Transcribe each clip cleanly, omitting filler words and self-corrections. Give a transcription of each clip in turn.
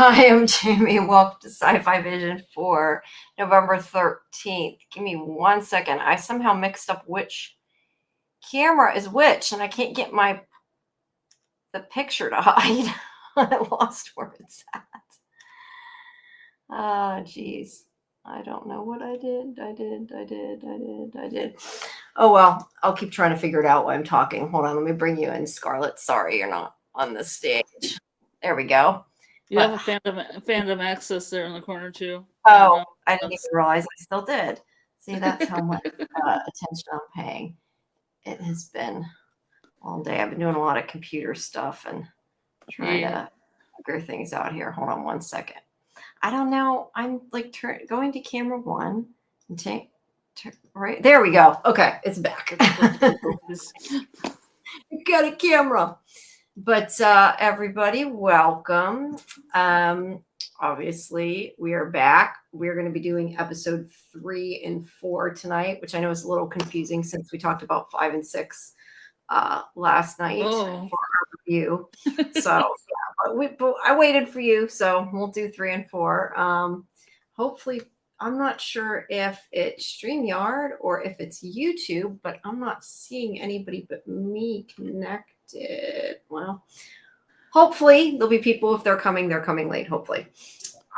Hi, I'm Jamie. Welcome to Sci-Fi Vision for November 13th. Give me 1 second. I somehow mixed up which camera is which, and I can't get the picture to hide. I lost where it's at. Ah, geez. I don't know what I did. I did. Oh, well, I'll keep trying to figure it out while I'm talking. Hold on, let me bring you in, Scarlet. Sorry, you're not on the stage. There we go. You have a fandom access there in the corner too. Oh, I didn't even realize I still did. See, that's how much attention I'm paying. It has been all day. I've been doing a lot of computer stuff and trying to figure things out here. Hold on 1 second. I don't know. I'm like going to camera one and right there we go. Okay, it's back. You got a camera. But everybody, welcome. Obviously, we are back. We're going to be doing episode 3 and 4 tonight, which I know is a little confusing since we talked about 5 and 6 last night for our review. So, yeah, but I waited for you, so we'll do 3 and 4. Hopefully, I'm not sure if it's StreamYard or if it's YouTube, but I'm not seeing anybody but me connected. Well, hopefully there'll be people. If they're coming late, hopefully.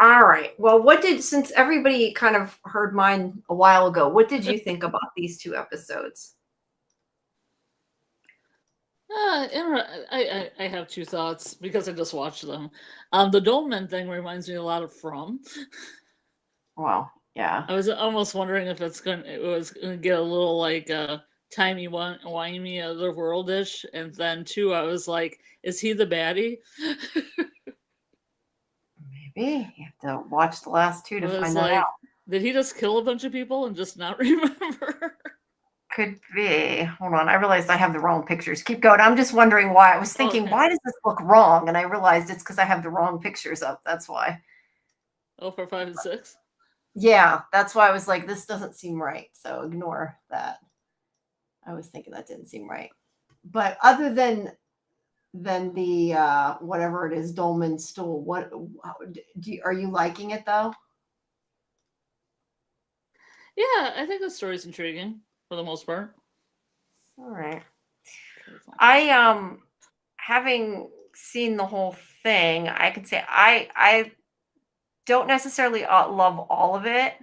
All right. Well, since everybody kind of heard mine a while ago, what did you think about these 2 episodes? I have 2 thoughts because I just watched them. The Dolmen thing reminds me a lot of From. Wow. Yeah. I was almost wondering if it was going to get a little like timey-wimey otherworldish, and then 2, I was like, is he the baddie? Maybe you have to watch the last 2 to find that out. Did he just kill a bunch of people and just not remember? Could be. Hold on. I realized I have the wrong pictures. Keep going. I'm just wondering why. I was thinking, why does this look wrong? And I realized it's because I have the wrong pictures up. That's why. Oh, for 5 and 6? Yeah, that's why I was like, this doesn't seem right. So ignore that. I was thinking that didn't seem right. But other than the whatever it is, Dolmen Stool, are you liking it though? Yeah, I think the story's intriguing for the most part. All right. I having seen the whole thing, I could say I don't necessarily love all of it,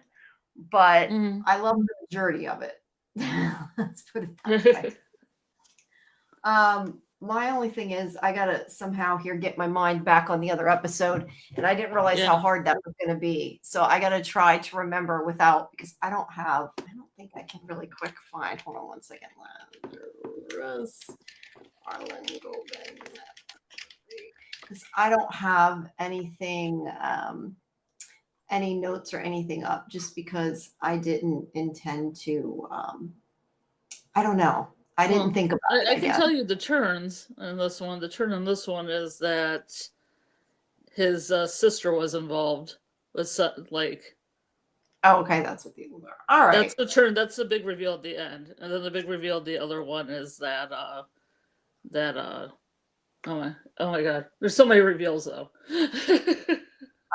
but I love the majority of it. Let's put it that way. My only thing is I gotta somehow here get my mind back on the other episode, and I didn't realize how hard that was going to be. So I gotta try to remember because I don't think I can really quick find. Hold on 1 second. Lazarus, Harlan Coben. Because I don't have anything, any notes or anything up, just because I didn't intend to. I don't know. I didn't think about it. I can tell you the turns in this one. The turn in this one is that his sister was involved with like. Oh, okay, that's what the are. All right. That's the turn. That's the big reveal at the end, and then the big reveal. The other one is that. Oh my God! There's so many reveals though.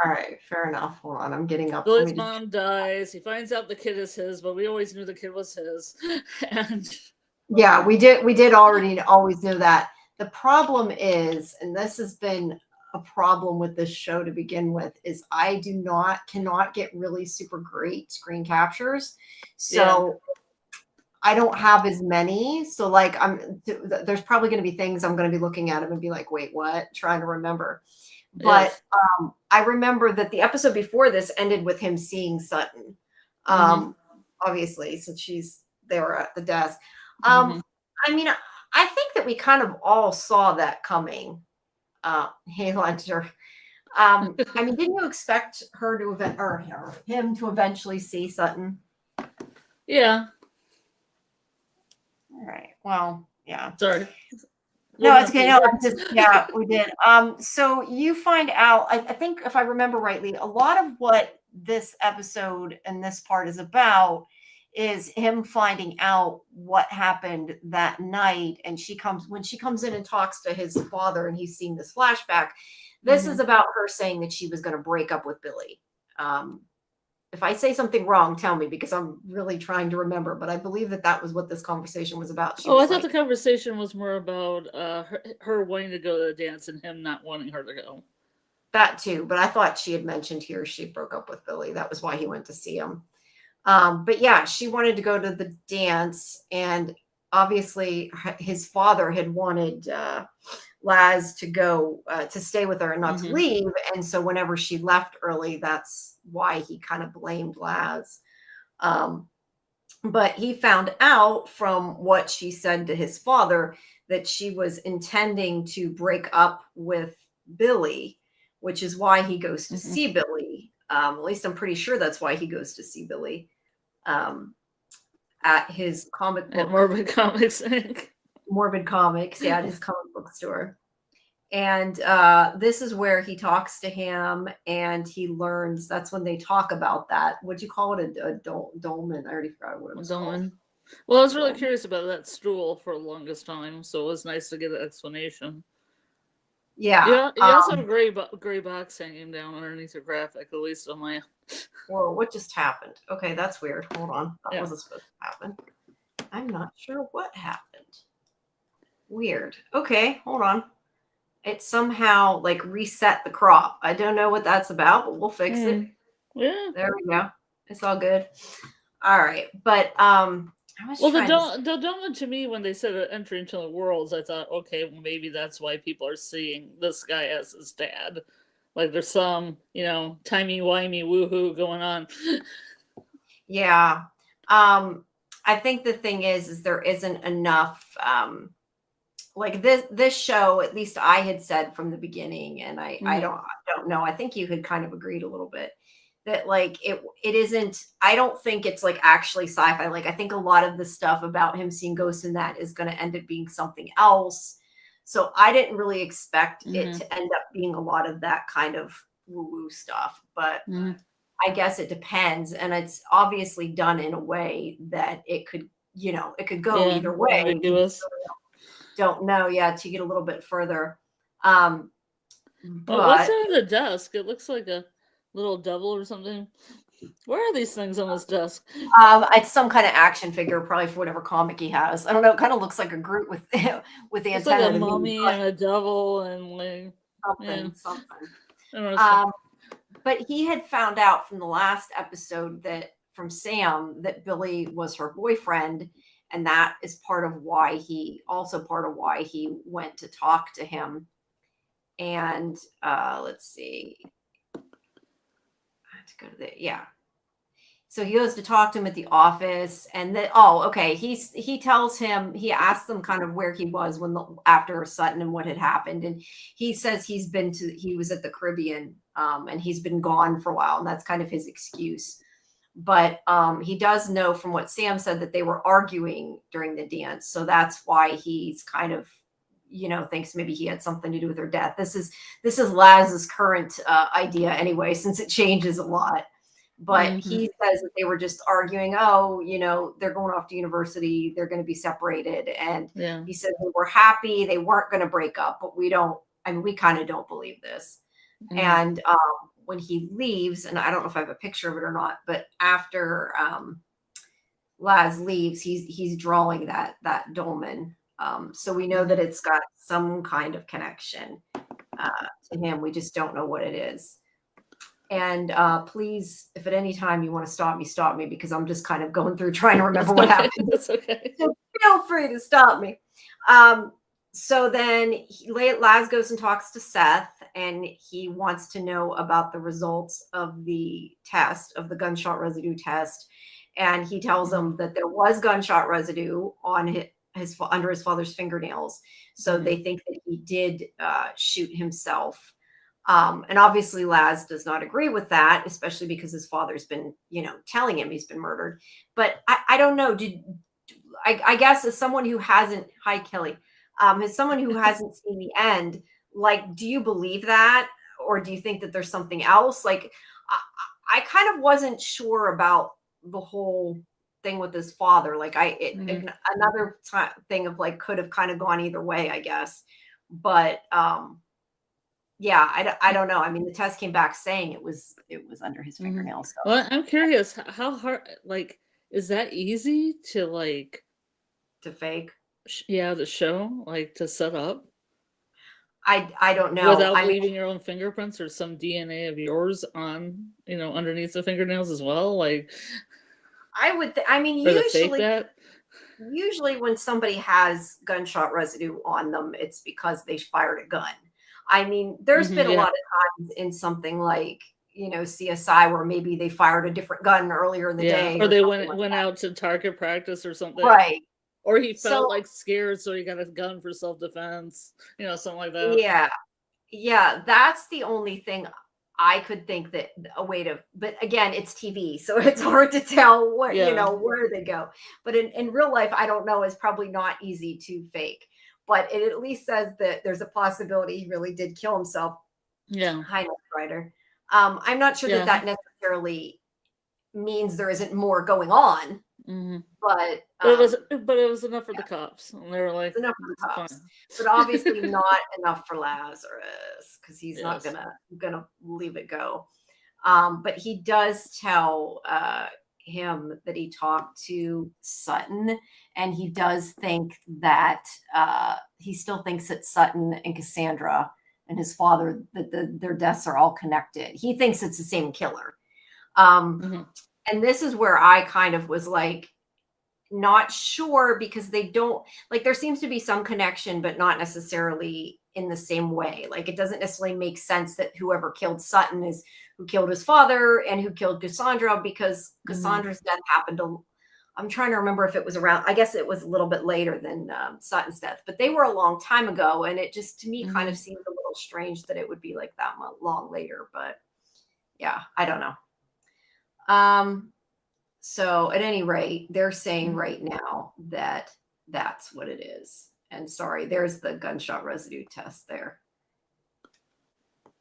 All right, fair enough. Hold on, I'm getting up. Billy's mom dies. He finds out the kid is his, but we always knew the kid was his. And yeah, we did already always know that. The problem is, and this has been a problem with this show to begin with, is I cannot get really super great screen captures. So I don't have as many. So like there's probably going to be things I'm going to be looking at them and be like, wait, what? Trying to remember. But I remember that the episode before this ended with him seeing Sutton. Obviously, since they were at the desk. I mean, I think that we kind of all saw that coming. Hey, Hunter. I mean, didn't you expect him to eventually see Sutton? Yeah. All right. Well, yeah. Sorry. No, it's okay. No, yeah, we did. So you find out, I think if I remember rightly, a lot of what this episode and this part is about is him finding out what happened that night. And when she comes in and talks to his father and he's seeing this flashback, This is about her saying that she was going to break up with Billy. If I say something wrong, tell me, because I'm really trying to remember. But I believe that was what this conversation was about. She Oh, I was thought like the conversation was more about her wanting to go to the dance and him not wanting her to go. that too. But I thought she had mentioned here she broke up with Billy. That was why he went to see him. But yeah, she wanted to go to the dance, and obviously his father had wanted Laz to go to stay with her and not to leave. And so whenever she left early, that's why he kind of blamed Laz. But he found out from what she said to his father that she was intending to break up with Billy, which is why he goes to see Billy. At least I'm pretty sure that's why he goes to see Billy at his comic book. At Morbid Comics Inc. Morbid Comics, yeah, at his comic book store. And this is where he talks to him, and he learns. That's when they talk about that. What'd you call it? A dolmen? I already forgot what it was called. Well, I was really curious about that stool for the longest time, so it was nice to get an explanation. Yeah. You also have a gray box hanging down underneath your graphic, at least on my. Whoa, what just happened? Okay, that's weird. Hold on. That wasn't supposed to happen. I'm not sure what happened. Weird. Okay, hold on. It somehow like reset the crop. I don't know what that's about, but we'll fix it. Yeah. There we go. It's all good. All right. But well, the donut to me, when they said entry into the worlds, I thought, okay, well, maybe that's why people are seeing this guy as his dad. Like there's some, timey-wimey woohoo going on. Yeah. I think the thing is there isn't enough like this show, at least I had said from the beginning, and I don't know. I think you had kind of agreed a little bit that like it isn't. I don't think it's like actually sci-fi. Like I think a lot of the stuff about him seeing ghosts in that is going to end up being something else. So I didn't really expect it to end up being a lot of that kind of woo-woo stuff, but I guess it depends, and it's obviously done in a way that it could, it could go either way. Ambiguous. Don't know, to get a little bit further. But what's on the desk? It looks like a little devil or something. Where are these things on this desk? It's some kind of action figure, probably for whatever comic he has. I don't know. It kind of looks like a Groot with the antenna. It's like a mummy and a devil and like something. But he had found out from the last episode from Sam that Billy was her boyfriend, and that is part of why he went to talk to him. And let's see. I have to go to So he goes to talk to him at the office, and then he tells him, he asks them kind of where he was after Sutton and what had happened, and he says he was at the Caribbean, and he's been gone for a while, and that's kind of his excuse. But he does know from what Sam said that they were arguing during the dance, so that's why he's kind of thinks maybe he had something to do with her death. This is Laz's current idea anyway, since it changes a lot. But he says that they were just arguing, they're going off to university, they're going to be separated. And he said they were happy, they weren't going to break up, but we kind of don't believe this. And when he leaves, and I don't know if I have a picture of it or not, but after Laz leaves, he's drawing that dolmen. So we know that it's got some kind of connection to him. We just don't know what it is. And please, if at any time you want to stop me, because I'm just kind of going through trying to remember what happened. That's okay. So feel free to stop me. So then Laz goes and talks to Seth, and he wants to know about the results of the test, of the gunshot residue test. And he tells them that there was gunshot residue on under his father's fingernails. So they think that he did shoot himself. And obviously Laz does not agree with that, especially because his father's been, telling him he's been murdered. But I don't know. I guess as someone who hasn't, hi Kelly, as someone who hasn't seen the end, like, do you believe that? Or do you think that there's something else? Like, I kind of wasn't sure about the whole thing with his father. Like another thing of like, could have kind of gone either way, I guess. But, yeah, I don't know. I mean, the test came back saying it was under his fingernails. So. Well, I'm curious, how hard, like, is that easy to, like, to fake? To show, like, to set up? I don't know. Without I mean, leaving your own fingerprints or some DNA of yours on, underneath the fingernails as well, like, I mean, or to fake that? usually when somebody has gunshot residue on them, it's because they fired a gun. I mean, there's been a Yeah. lot of times in something like, CSI where maybe they fired a different gun earlier in the Yeah, day or or they something went like went that. out to target practice or something, Right. or he felt, So, like, scared, so he got a gun for self-defense, something like that. yeah. Yeah, that's the only thing I could think that a way to, but again, it's TV, so it's hard to tell what, Yeah. where they go. But in real life, I don't know, it's probably not easy to fake. But it at least says that there's a possibility he really did kill himself. Yeah. Hi, Rider. I'm not sure that Yeah. that necessarily means there isn't more going on, Mhm. but But it was enough for the cops, and they were it's like, enough for the "It's cops, fine." but obviously not enough for Lazarus because he's not Yes. gonna leave it go. But he does tell him that he talked to Sutton, and he does think that he still thinks that Sutton and Cassandra and his father that their deaths are all connected. He thinks it's the same killer. Mhm. And this is where I kind of was like, not sure because they don't like there seems to be some connection, but not necessarily in the same way. Like it doesn't necessarily make sense that whoever killed Sutton is who killed his father and who killed Cassandra because Mhm. Cassandra's death happened to. I'm trying to remember if it was around. I guess it was a little bit later than Sutton's death, but they were a long time ago, and it just to me kind of Mhm. seemed a little strange that it would be like that long later. But yeah, I don't know. So at any rate, they're saying Mhm. right now that that's what it is. And sorry, there's the gunshot residue test there.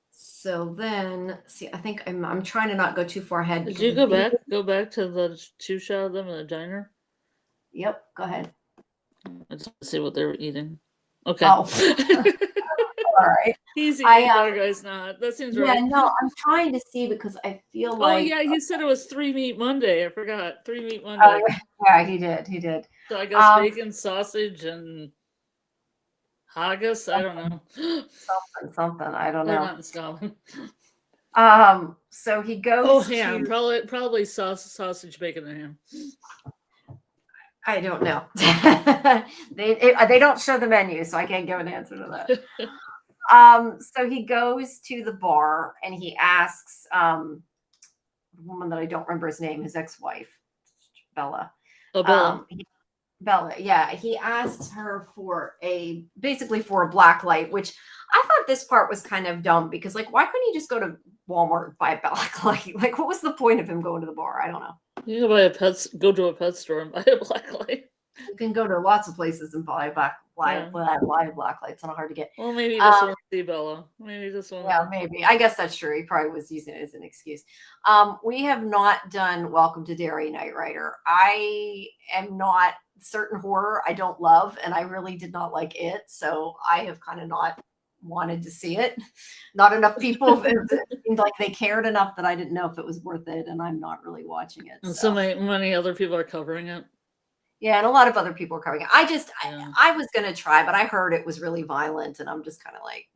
So then, see, I think I'm trying to not go too far ahead Did because you I think. go back to the 2 shot of them in the diner? Yep, go ahead. I just wanna see what they were eating. Okay. Oh, all right. He's I eating, the other guy's not. That seems Yeah, right. no, I'm trying to see because I feel Oh, like. yeah, he said it was 3 Meat Monday, I forgot. 3 Meat Oh Monday. yeah, he did. He did. So I guess Um, bacon, sausage, and haggis? I don't know. something. I don't They're know. not in Scotland. So he Oh, goes ham. to. Probably sausage, bacon, and ham. I don't know. They don't show the menu, so I can't give an answer to that. So he goes to the bar and he asks the woman that I don't remember his name, his ex-wife, Bella. Oh, Bella. Um, he, Bella, yeah, he asks her for basically for a black light, which I thought this part was kind of dumb because like why couldn't he just go to Walmart and buy a black light? Like what was the point of him going to the bar? I don't know. You can go to a pet store and buy a black light. You can go to lots of places and buy Yeah. black lights. It's not hard to get. Well, maybe this one see Bella. Maybe this one. Yeah, maybe. I guess that's true. He probably was using it as an excuse. We have not done Welcome to Derry, Knight Rider. I am not certain horror I don't love, and I really did not like it. So I have kind of not wanted to see it. Not enough people it seemed like they cared enough that I didn't know if it was worth it, and I'm not really watching it. And So many other people are covering it. yeah, and a lot of other people are covering it. Yeah. I was gonna try, but I heard it was really violent, and I'm just kind of like,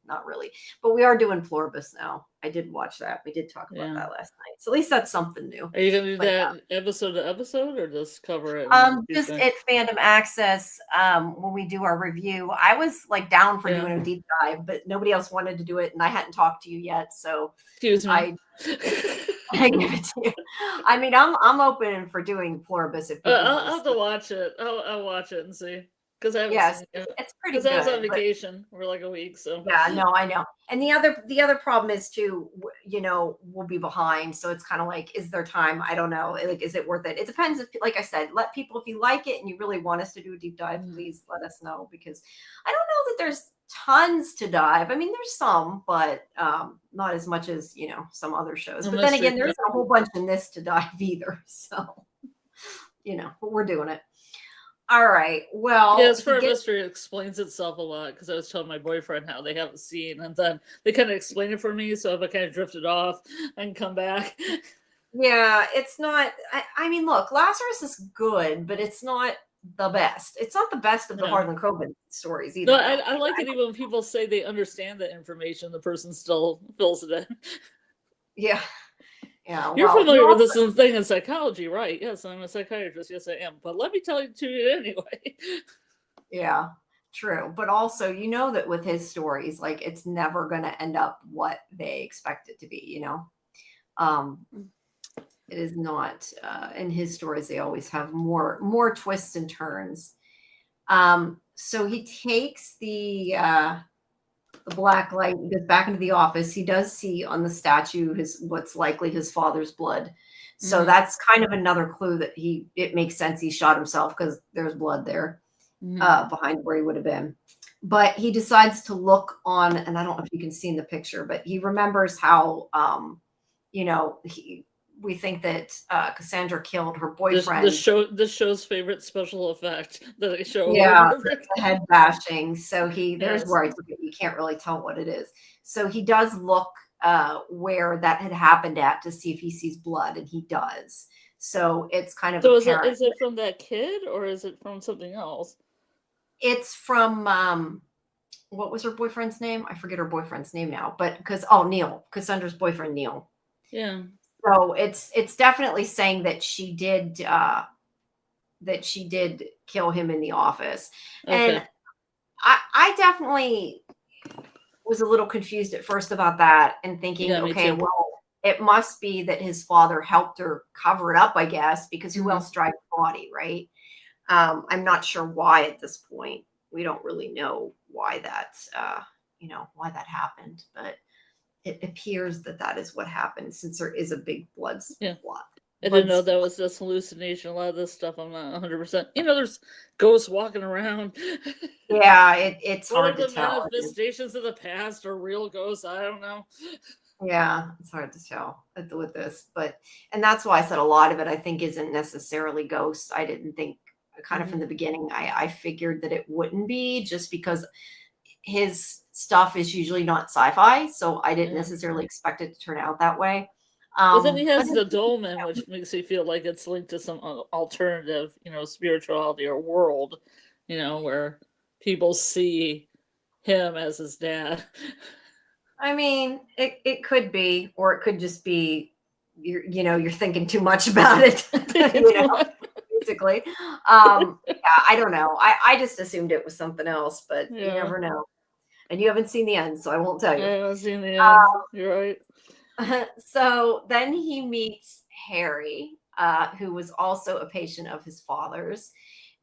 not really. But we are doing Pluribus now. I did watch that. We did talk about Yeah. that last night. So at least that's something new. Are you gonna do But that episode to episode, or just cover it? In just Tuesday? at Fandom Access, when we do our review, I was like down for Yeah. doing a deep dive, but nobody else wanted to do it, and I hadn't talked to you yet, so Excuse me. I give it to you. I mean, I'm open for doing Pluribus if people want I'll have to. to watch it. I'll watch it and see, because I haven't Yes, seen it. it's pretty Because I was on good. But vacation for like a week, so yeah, no, I know. And the other problem is too, we'll be behind. So it's kind of like, is there time? I don't know. Like, is it worth it? It depends if, like I said, let people, if you like it and you really want us to do a deep dive, please let us know because I don't know that there's tons to dive. I mean, there's some, but not as much as, some other shows. The But then mystery again, there isn't a whole bunch in this to dive either. So, but we're doing it. All right. Well, Yeah, it's for a mystery. It explains itself a lot because I was telling my boyfriend how they have a scene, and then they kind of explain it for me. So if I kind of drifted off and come back, Yeah, it's not. I mean, look, Lazarus is good, but it's not the best. It's not the best of the yeah. Harlan Coben stories No, either. I don't I think. like it even when people say they understand the information, the person still fills it in. Yeah, yeah. You're Well, you familiar with also, this thing in psychology, right? Yes, I'm a psychiatrist. Yes, I am. But let me tell you to you anyway. yeah, true. But also, you know that with his stories, like it's never going to end up what they expect it to be. Um, it is not. In his stories, they always have more twists and turns. So he takes the black light, he goes back into the office. He does see on the statue his what's likely his father's blood. So Mhm, that's kind of another clue that it makes sense he shot himself because there's blood there mhm. behind where he would have been. But he decides to look on, and I don't know if you can see in the picture, but he remembers how you know, we think that Cassandra killed her boyfriend. This show's favorite special effect that they show over and Yeah, over the again. head bashing. So there's Yes. where I took it. You can't really tell what it is. So he does look where that had happened at to see if he sees blood, and he does. So it's kind of So apparent. is it from that kid or is it from something else? It's from what was her boyfriend's name? I forget her boyfriend's name now, but because Neil, Cassandra's boyfriend Neil. Yeah. So it's definitely saying that she did kill him in the office. And Okay. I definitely was a little confused at first about that and thinking, Yeah, me okay, too. well, it must be that his father helped her cover it up, I guess, because who Mhm. else drives the body, right? I'm not sure why at this point. We don't really know why why that happened, but it appears that that is what happened since there is a big Yeah. spot. I didn't Blood know that spot. was just hallucination. A lot of this stuff I'm not 100%. There's ghosts walking around. Yeah, it's What are hard to the tell. manifestations of the past or real ghosts? I don't know. Yeah, it's hard to tell with this, and that's why I said a lot of it I think isn't necessarily ghosts. I didn't think kind of from Mhm. the beginning. I figured that it wouldn't be just because his stuff is usually not sci-fi, so I didn't Yeah. necessarily expect it to turn out that way. But then he But has the dolmen, which makes me feel like it's linked to some alternative, spirituality or world, where people see him as his dad. I mean, it could be, or it could just be you're thinking too much about it. Thinking you too know, much. basically. Yeah, I don't know. I just assumed it was something else, but you Yeah, never know. And you haven't seen the end, so I won't tell I you. haven't seen the end. You're right. So then he meets Harry, who was also a patient of his father's.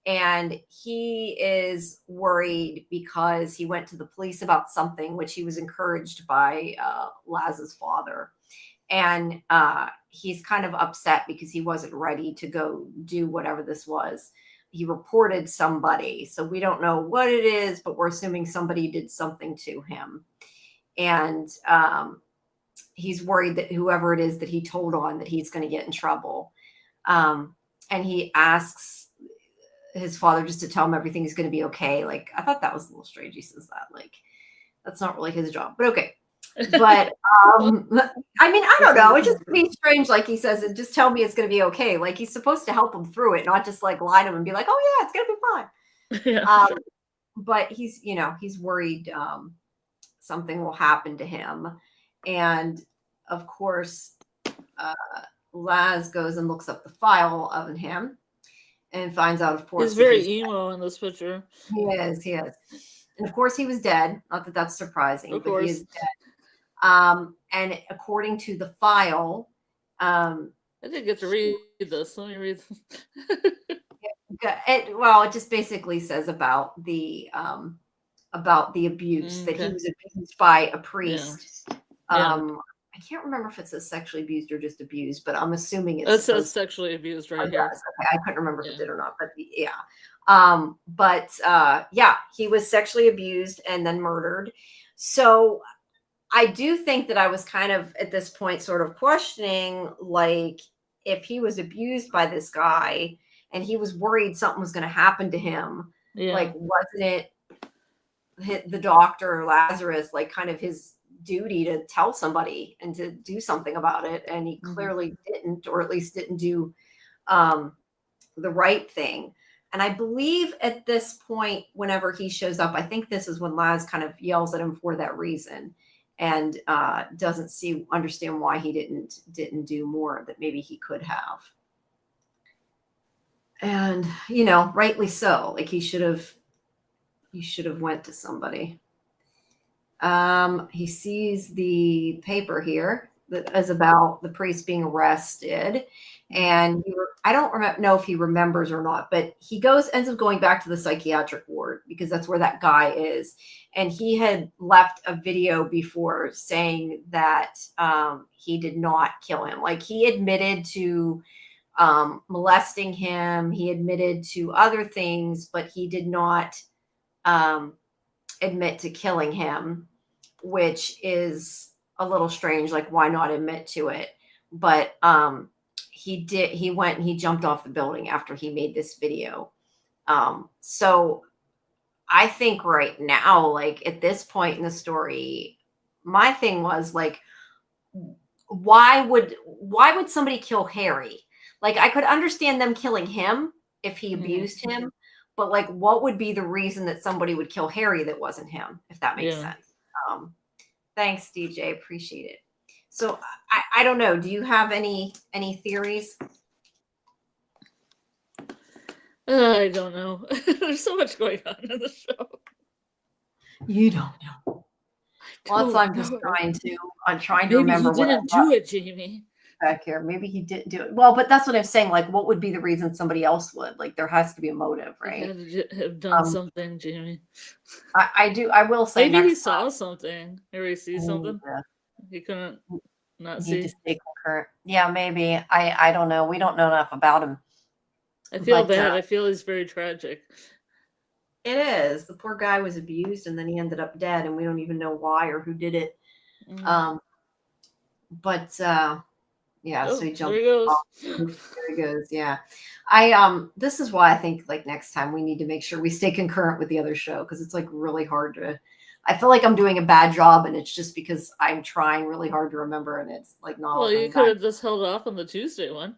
And he is worried because he went to the police about something, which he was encouraged by Laz's father. And he's kind of upset because he wasn't ready to go do whatever this was. He reported somebody. So we don't know what it is, but we're assuming somebody did something to him. And he's worried that whoever it is that he told on, that he's going to get in trouble. And he asks his father just to tell him everything's going to be okay. Like, I thought that was a little strange. He says that, like, that's not really his job, but okay. But I mean, I don't know. It just be strange. Like he says, and just tell me it's going to be okay. Like he's supposed to help him through it, not just like lie to him and be like, oh yeah, it's going to be fine. Yeah, Um, sure. but he's worried something will happen to him. And of course, uh, Laz goes and looks up the file of him and finds out, of He's course, that very he's emo in this picture. he is. And of course, he was dead. Not that that's surprising, Of but he course. is dead. And according to the file, um, I didn't get to read this. Let me read this. it just basically says about the abuse, that he Okay. was abused by a Yeah. priest. Yeah. I can't remember if it says sexually abused or just abused, but I'm assuming it's It says supposed to. sexually abused Oh, right it here. does. Okay, I couldn't remember if it Yeah. did or not, but yeah. Yeah, he was sexually abused and then murdered. So I do think that I was kind of at this point sort of questioning, like, if he was abused by this guy and he was worried something was going to happen to him. Yeah. Like, wasn't it the doctor Lazarus, like, kind of his duty to tell somebody and to do something about it? And he clearly didn't, or at least didn't do the right thing. And I believe at this point, whenever he shows up, I think this is when Laz kind of yells at him for that reason, and doesn't understand why he didn't do more that maybe he could have. And, rightly so. Like, he should have went to somebody. He sees the paper here that is about the priest being arrested, and I don't know if he remembers or not, but he ends up going back to the psychiatric ward because that's where that guy is. And he had left a video before saying that he did not kill him. Like, he admitted to molesting him. He admitted to other things, but he did not admit to killing him, which is a little strange. Like, why not admit to it? But he went and he jumped off the building after he made this video. So I think right now, like, at this point in the story, my thing was, like, why would somebody kill Harry? Like, I could understand them killing him if he abused him, but, like, what would be the reason that somebody would kill Harry that wasn't him, if that makes sense? Thanks, DJ. Appreciate it. So I don't know. Do you have any theories? I don't know. There's so much going on in the show. You don't know. Well, that's why I'm trying to remember what he didn't do it, Jamie. Back here. Maybe he didn't do it. Well, but that's what I'm saying. Like, what would be the reason somebody else would? Like, there has to be a motive, right? He had to have done something, Jamie. I will say maybe he saw something. Maybe he sees something. Yeah. He couldn't not see. To stay concurrent. Yeah, maybe. I don't know. We don't know enough about him. I feel bad. I feel he's very tragic. It is. The poor guy was abused, and then he ended up dead, and we don't even know why or who did it. Yeah, so he jumped. There he goes. There he goes. Yeah. This is why I think, like, next time we need to make sure we stay concurrent with the other show, because it's, like, really hard to. I feel like I'm doing a bad job, and it's just because I'm trying really hard to remember, and it's, like, not. Well, you could have just held off on the Tuesday one.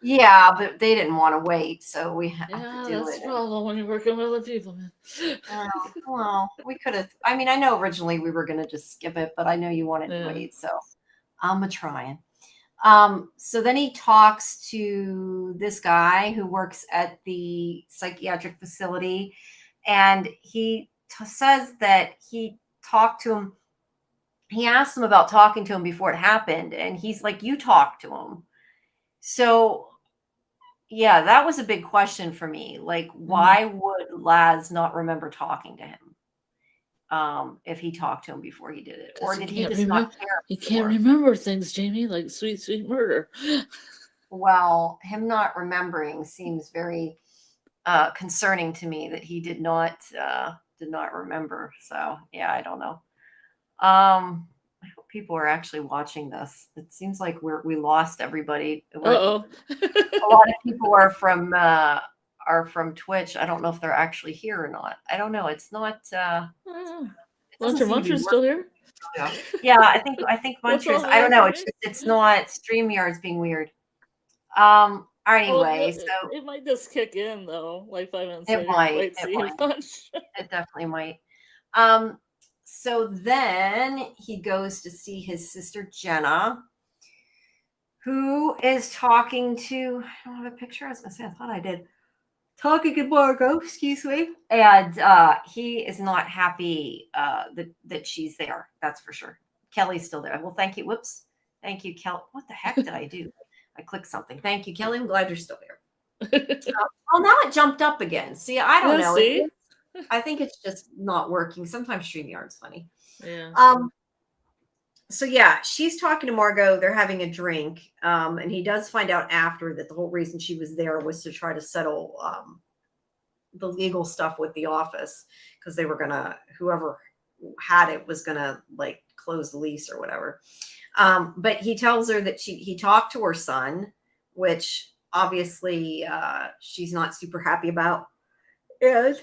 Yeah, but they didn't want to wait, so we have to do it. Yeah, that's the problem when you're working with other people, man. Well, we could have. I mean, I know originally we were going to just skip it, but I know you wanted to wait, so I'm trying. So then he talks to this guy who works at the psychiatric facility, and he says that he talked to him. He asked him about talking to him before it happened, and he's like, you talked to him. So yeah, that was a big question for me. Like, why would Laz not remember talking to him? If he talked to him before he did it, or did he just not care? He can't remember things, Jamie, like Sweet Sweet Murder. Well, him not remembering seems very concerning to me, that he did not remember. So yeah, I don't know. I hope people are actually watching this. It seems like we lost everybody. A lot of people are from Twitch. I don't know if they're actually here or not. I don't know. It's not. Muncher's still here. Yeah, I think Muncher's. I don't know. It's not. StreamYard's being weird. Anyway, so it might just kick in though, like 5 minutes. It might. It definitely might. So then he goes to see his sister Jenna, who is talking to. I don't have a picture. I was gonna say, I thought I did. Talking to Margot, excuse me. And he is not happy that she's there. That's for sure. Kelly's still there. Well, thank you. Whoops. Thank you, Kelly. What the heck did I do? I clicked something. Thank you, Kelly. I'm glad you're still there. Well, now it jumped up again. See, I don't know. See? I think it's just not working. Sometimes StreamYard's funny. Yeah. So yeah, she's talking to Margot. They're having a drink. And he does find out after that the whole reason she was there was to try to settle the legal stuff with the office, because they were gonna, whoever had it was gonna, like, close the lease or whatever. But he tells her that he talked to her son, which obviously she's not super happy about. And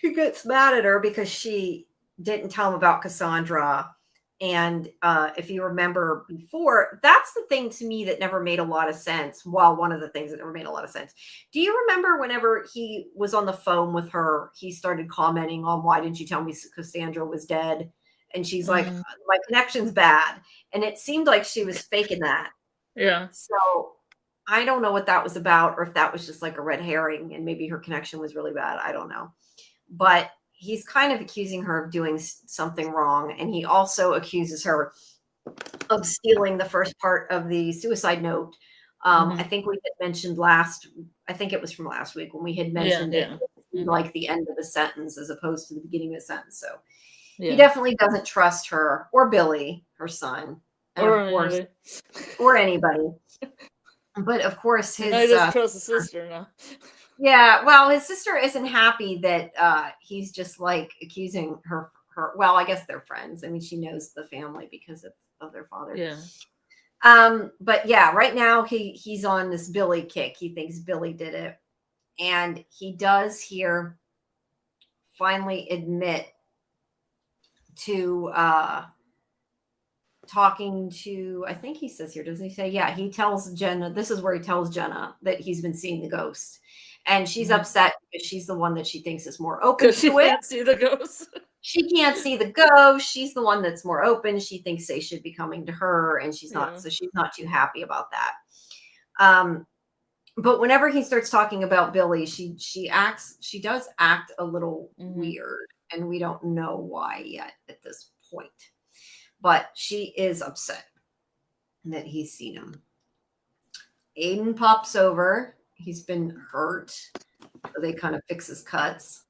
he gets mad at her because she didn't tell him about Cassandra. And if you remember before, that's the thing to me that never made a lot of sense. Well, one of the things that never made a lot of sense. Do you remember whenever he was on the phone with her, he started commenting on, why didn't you tell me Cassandra was dead? And she's like, my connection's bad. And it seemed like she was faking that. Yeah. So I don't know what that was about, or if that was just like a red herring and maybe her connection was really bad. I don't know. But he's kind of accusing her of doing something wrong. And he also accuses her of stealing the first part of the suicide note. I think we had mentioned I think it was from last week when we had mentioned it like the end of the sentence as opposed to the beginning of the sentence. So he definitely doesn't trust her or Billy, her son, and or of course, anybody. or anybody. But of course, his I just trust his sister now. Yeah, well, his sister isn't happy that he's just like accusing her. Well, I guess they're friends. I mean, she knows the family because of their father. Yeah. But yeah, right now he's on this Billy kick. He thinks Billy did it, and he does here finally admit to talking to, I think he says here, doesn't he say? Yeah, he tells Jenna, this is where he tells Jenna that he's been seeing the ghost. And she's upset because she's the one that she thinks is more open to she it. Can't see the ghost. She can't see the ghost. She's the one that's more open. She thinks they should be coming to her, and she's not. So she's not too happy about that. But whenever he starts talking about Billy, she does act a little weird, and we don't know why yet at this point. But she is upset that he's seen him. Aiden pops over. He's been hurt. So they kind of fix his cuts.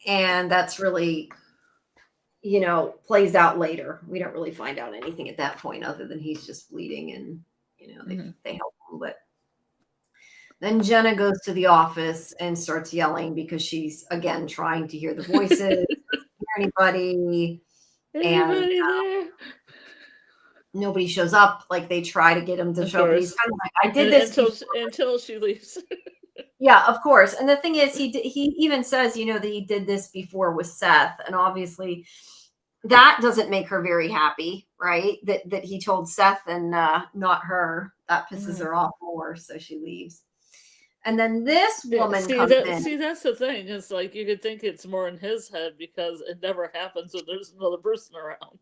And that's really, plays out later. We don't really find out anything at that point other than he's just bleeding and, they help him. But then Jenna goes to the office and starts yelling because she's, again, trying to hear the voices, hear anybody. And nobody shows up. Like they try to get him to show up. He's kind of like, I did this until she leaves. Yeah, of course. And the thing is, he even says, that he did this before with Seth, and obviously that doesn't make her very happy, right? That he told Seth and not her. That pisses her off more, so she leaves. And then this woman comes in. See, that's the thing. It's like you could think it's more in his head because it never happens when there's another person around.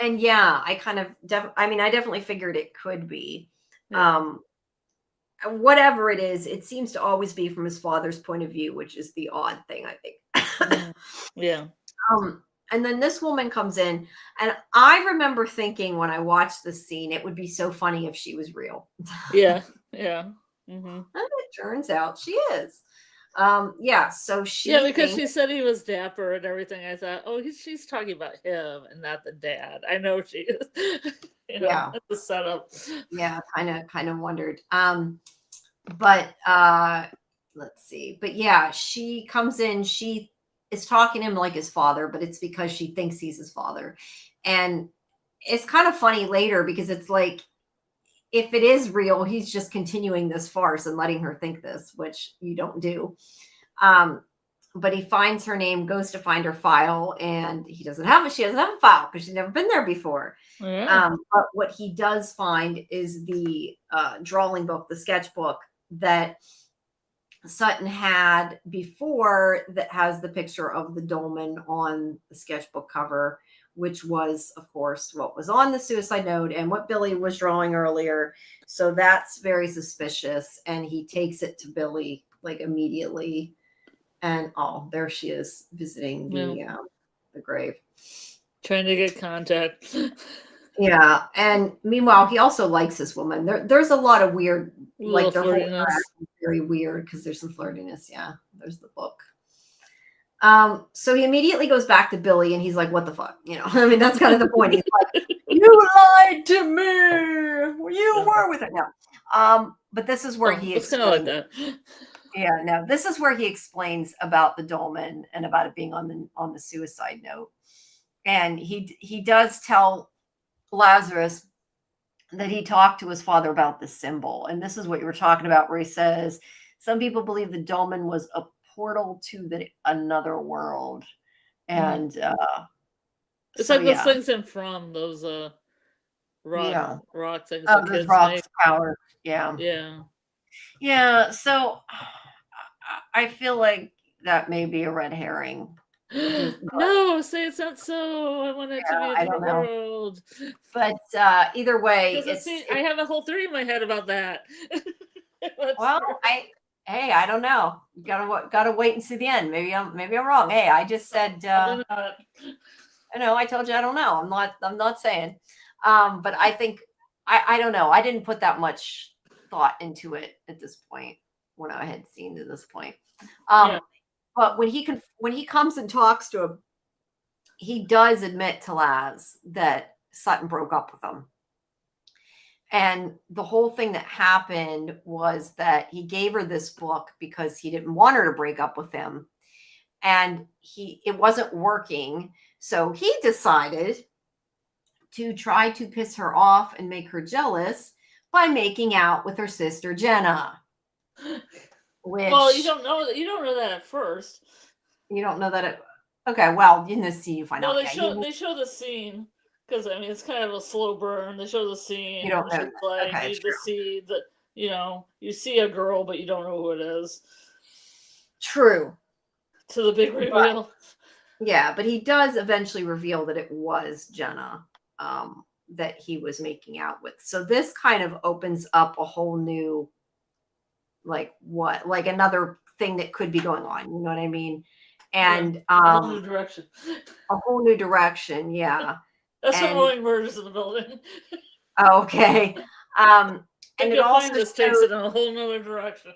And yeah, I definitely figured it could be. Yeah. Whatever it is, it seems to always be from his father's point of view, which is the odd thing, I think. Yeah. And then this woman comes in, and I remember thinking when I watched this scene, it would be so funny if she was real. Yeah. Yeah. And it turns out she is. So she. Yeah, because she said he was dapper and everything. I thought, she's talking about him and not the dad. I know she is. Yeah, that's the setup. Yeah, kind of wondered. But let's see. But yeah, she comes in. She is talking to him like his father, but it's because she thinks he's his father, and it's kind of funny later because it's like, if it is real, he's just continuing this farce and letting her think this, which you don't do. But he finds her name, goes to find her file, and she doesn't have a file because she's never been there before. Yeah. But what he does find is the drawing book, the sketchbook that Sutton had before, that has the picture of the dolmen on the sketchbook cover, which was, of course, what was on the suicide note and what Billy was drawing earlier. So that's very suspicious. And he takes it to Billy like immediately. And there she is visiting the grave. Trying to get contact. Yeah. And meanwhile, he also likes this woman. There's a lot of weird, like their whole interaction is very weird because there's some flirtiness. Yeah. There's the book. So he immediately goes back to Billy and he's like, what the fuck? I mean, that's kind of the point. He's like, you lied to me. You were with her. No. But this is where he explains. Like that. Yeah, no, this is where he explains about the dolmen and about it being on the suicide note. And he does tell Lazarus that he talked to his father about the symbol. And this is what you were talking about, where he says, some people believe the dolmen was a portal to another world. And it's so, like those yeah. things in From, those rock things Oh, the those kids rocks make. power. Yeah. Yeah. Yeah. So I feel like that may be a red herring. No, say it's not so. I want it to be a I don't different know. world. But either way, I have a whole theory in my head about that. Well, I don't know. You gotta wait and see the end. Maybe I'm wrong. Hey, I just said I know, I told you I don't know. I'm not saying. But I think I don't know. I didn't put that much thought into it at this point when I had seen to this point. But when he comes and talks to him, he does admit to Laz that Sutton broke up with him. And the whole thing that happened was that he gave her this book because he didn't want her to break up with him. And it wasn't working. So he decided to try to piss her off and make her jealous by making out with her sister Jenna. Well, you don't know that at first. You don't know that okay, well, in the scene you find out. They show the scene, because I mean it's kind of a slow burn. They show the scene. You don't know. Like, okay, the seed that you see a girl, but you don't know who it is. True. To the big reveal. But he does eventually reveal that it was Jenna that he was making out with. So this kind of opens up a whole new, like another thing that could be going on. You know what I mean? And a whole new direction. A whole new direction, yeah. That's what Roy murders in the building. Okay. And it also takes it in a whole nother direction.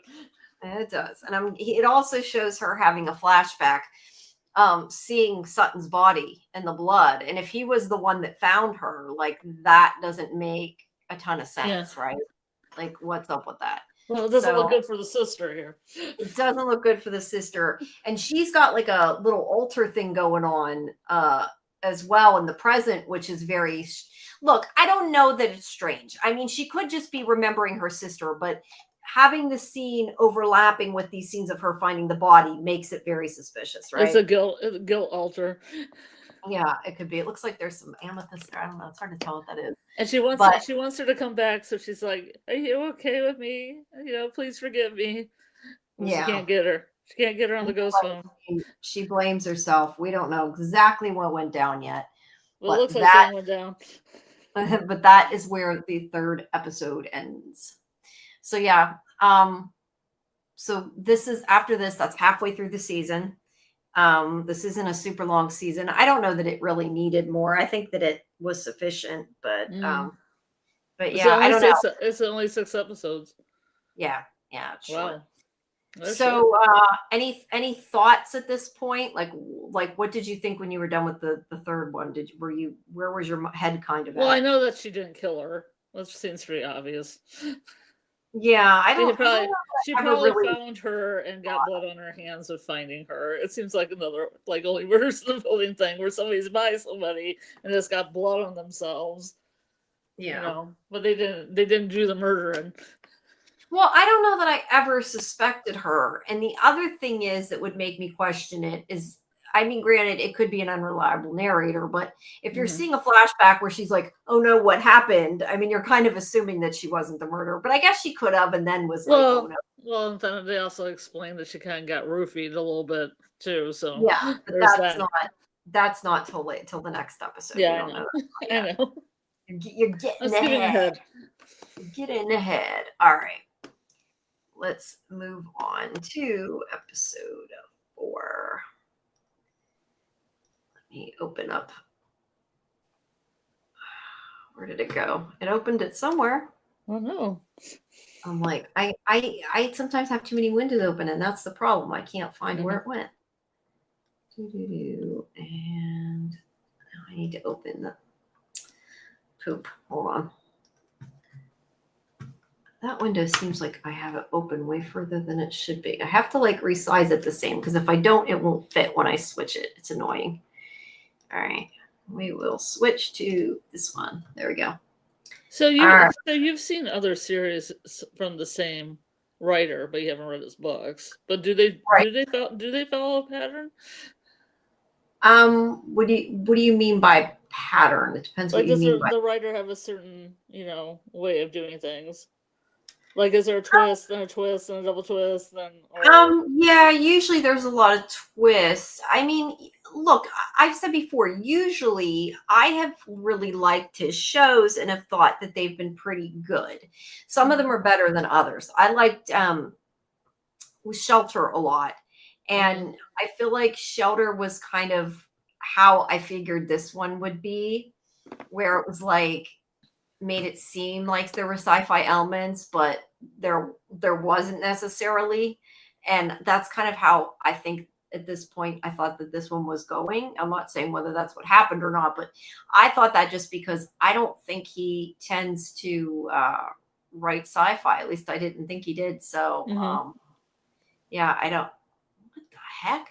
It does. And it also shows her having a flashback, seeing Sutton's body and the blood. And if he was the one that found her, like, that doesn't make a ton of sense, right? Like, what's up with that? Well, it doesn't look good for the sister here. It doesn't look good for the sister. And she's got like a little altar thing going on as well in the present, which is very... Look, I don't know that it's strange. I mean, she could just be remembering her sister, but having the scene overlapping with these scenes of her finding the body makes it very suspicious, right? It's a guilt altar. Yeah, it could be. It looks like there's some amethyst there. I don't know. It's hard to tell what that is. And she wants her to come back, so she's like, "Are you okay with me? Please forgive me." Yeah. She can't get her. She can't get her on the ghost phone. She blames herself. We don't know exactly what went down yet. Well, it looks like something went down. But that is where the third episode ends. So yeah. So this is after this. That's halfway through the season. This isn't a super long season. I don't know that it really needed more. I think that it was sufficient, but yeah, I don't know. It's only 6 episodes. Yeah, sure. Wow. So, any thoughts at this point? Like what did you think when you were done with the third one? Where was your head kind of at? Well, I know that she didn't kill her. That seems pretty obvious. Yeah, she probably found her and got blood on her hands with finding her. It seems like another only murders in the building thing where somebody's by somebody and just got blood on themselves. Yeah. But they didn't do the murdering. Well, I don't know that I ever suspected her. And the other thing that would make me question it is, I mean, granted, it could be an unreliable narrator, but if you're seeing a flashback where she's like, "Oh no, what happened?" I mean, you're kind of assuming that she wasn't the murderer, but I guess she could have, and then was "Oh no." Well, and then they also explained that she kind of got roofied a little bit too. So yeah, but that's not till the next episode. Yeah, I know. You're getting ahead. You're getting ahead. All right. Let's move on to episode 4. Let me open up. Where did it go? It opened it somewhere. Oh no. I'm like, I sometimes have too many windows open, and that's the problem. I can't find where it went. And now I need to open the poop. Hold on. That window seems like I have it open way further than it should be. I have to resize it the same, because if I don't, it won't fit when I switch it. It's annoying. All right. We will switch to this one. There we go. So All right. you've seen other series from the same writer, but you haven't read his books. But do they Right. follow a pattern? What do you mean by pattern? It depends what Like, you does mean by. the writer have a certain, way of doing things? Like, is there a twist, then a twist, and a double twist, then or Yeah, usually there's a lot of twists. I mean, look, I've said before, usually I have really liked his shows and have thought that they've been pretty good. Some of them are better than others. I liked Shelter a lot. And I feel like Shelter was kind of how I figured this one would be, where it was like made it seem like there were sci-fi elements, but there wasn't necessarily. And that's kind of how I think at this point I thought that this one was going. I'm not saying whether that's what happened or not, but I thought that just because I don't think he tends to write sci-fi. At least I didn't think he did. So yeah, I don't. What the heck?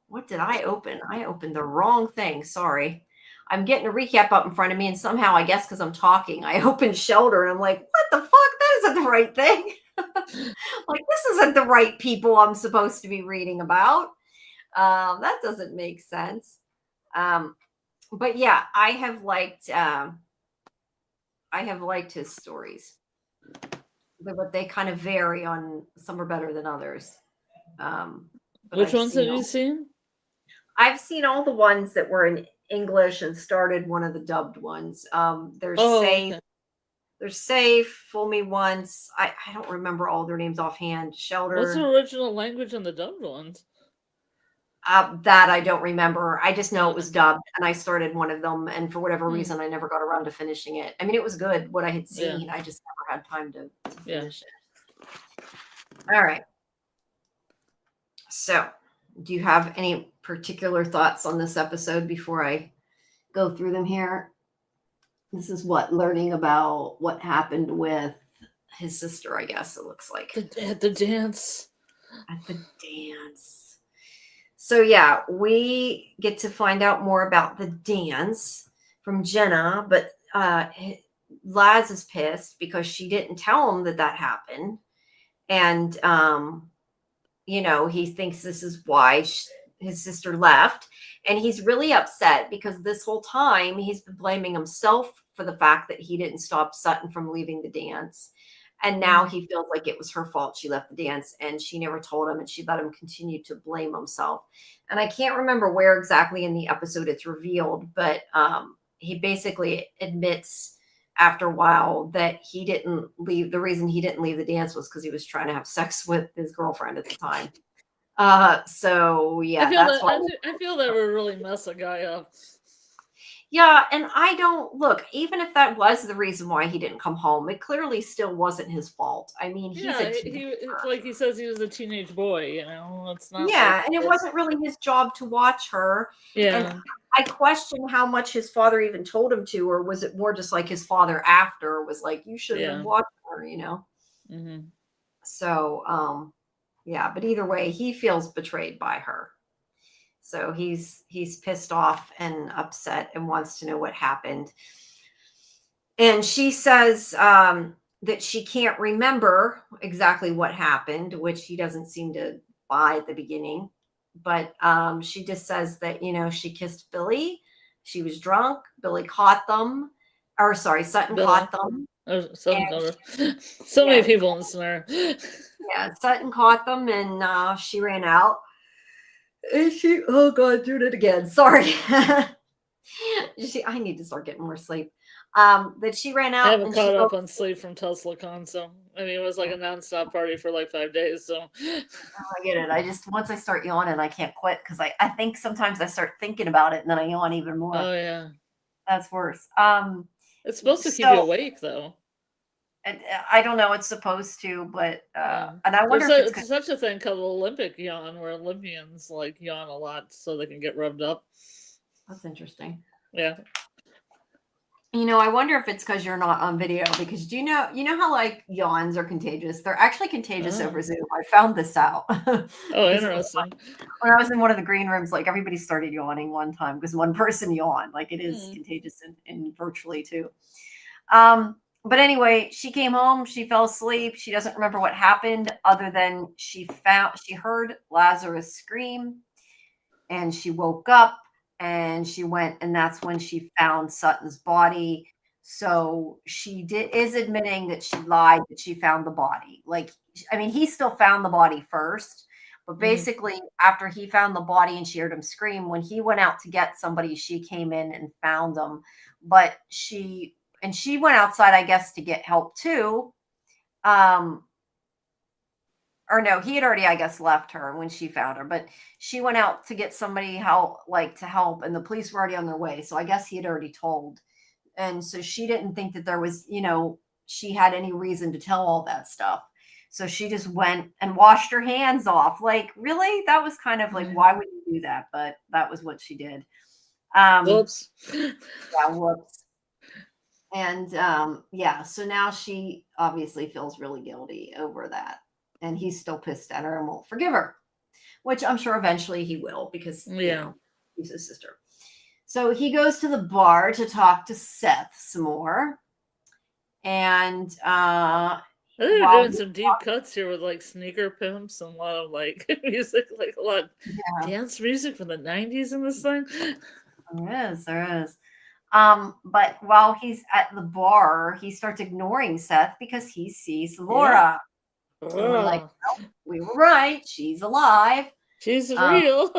What did I open? I opened the wrong thing. Sorry. I'm getting a recap up in front of me, and somehow, I guess because I'm talking, I opened Shelter, and I'm like, what the fuck? That isn't the right thing. Like, this isn't the right people I'm supposed to be reading about. That doesn't make sense. But yeah, I have liked his stories, but they kind of vary on. Some are better than others. But which ones have you seen? I've seen all the ones that were in English and started one of the dubbed ones. There's Safe. Okay. There's Safe, Fool Me Once. I don't remember all their names offhand. Shelter. What's the original language in the dubbed ones? That I don't remember. I just know it was dubbed, and I started one of them, and for whatever reason, I never got around to finishing it. I mean, it was good, what I had seen. Yeah. I just never had time to finish it. All right. So, do you have any particular thoughts on this episode before I go through them here? This is learning about what happened with his sister, I guess it looks like. At the dance. At the dance. So yeah, we get to find out more about the dance from Jenna, but Laz is pissed because she didn't tell him that happened. And he thinks this is why his sister left, and he's really upset because this whole time he's been blaming himself for the fact that he didn't stop Sutton from leaving the dance, and now he feels like it was her fault she left the dance, and she never told him, and she let him continue to blame himself. And I can't remember where exactly in the episode it's revealed, but he basically admits after a while that he didn't leave. The reason he didn't leave the dance was because he was trying to have sex with his girlfriend at the time. So yeah, I feel that would really mess a guy up. Yeah, and I don't look, even if that was the reason why he didn't come home, it clearly still wasn't his fault. I mean, it's like he says he was a teenage boy, it's not. Yeah, and it wasn't really his job to watch her. Yeah. And I question how much his father even told him to, or was it more just like his father after was like, you shouldn't have watched her, So, yeah, but either way, he feels betrayed by her. So he's pissed off and upset and wants to know what happened. And she says that she can't remember exactly what happened, which he doesn't seem to buy at the beginning. But she just says that, she kissed Billy. She was drunk. Billy caught them. Or sorry, Sutton caught them. So many people in the snare. Yeah, Sutton caught them, and she ran out. And doing it again. Sorry. I need to start getting more sleep. That she ran out. I haven't caught up on sleep from TeslaCon, so it was like a nonstop party for like 5 days. So I get it. Once I start yawning, I can't quit because I think sometimes I start thinking about it and then I yawn even more. Oh yeah, that's worse. It's supposed to keep you awake though. I don't know. It's supposed to, but and I wonder if it's such a thing called Olympic yawn, where Olympians like yawn a lot so they can get rubbed up. That's interesting. Yeah. I wonder if it's because you're not on video, because you know how like yawns are contagious. They're actually contagious over Zoom. I found this out. Oh, interesting. When I was in one of the green rooms, like everybody started yawning one time because one person yawned. Like it is contagious in virtually too. But anyway, she came home, she fell asleep. She doesn't remember what happened other than she heard Lazarus scream and she woke up and she went, and that's when she found Sutton's body. So she is admitting that she lied, that she found the body. Like, I mean, he still found the body first, but basically after he found the body and she heard him scream, when he went out to get somebody, she came in and found him. But she went outside, I guess, to get help too. Or no, he had already, I guess, left her when she found her, but she went out to get somebody to help, and the police were already on their way. So I guess he had already told. And so she didn't think that there was, she had any reason to tell all that stuff. So she just went and washed her hands off. Like, really? That was kind of like, why would you do that? But that was what she did. Whoops. Yeah, whoops. And so now she obviously feels really guilty over that. And he's still pissed at her and won't forgive her, which I'm sure eventually he will because he's his sister. So he goes to the bar to talk to Seth some more. And I think we're doing some deep cuts here with like sneaker pimps and a lot of like music, like a lot of dance music from the 90s in this thing. There is. But while he's at the bar, he starts ignoring Seth because he sees Laura. And we're like, well, we were right. She's alive. She's real.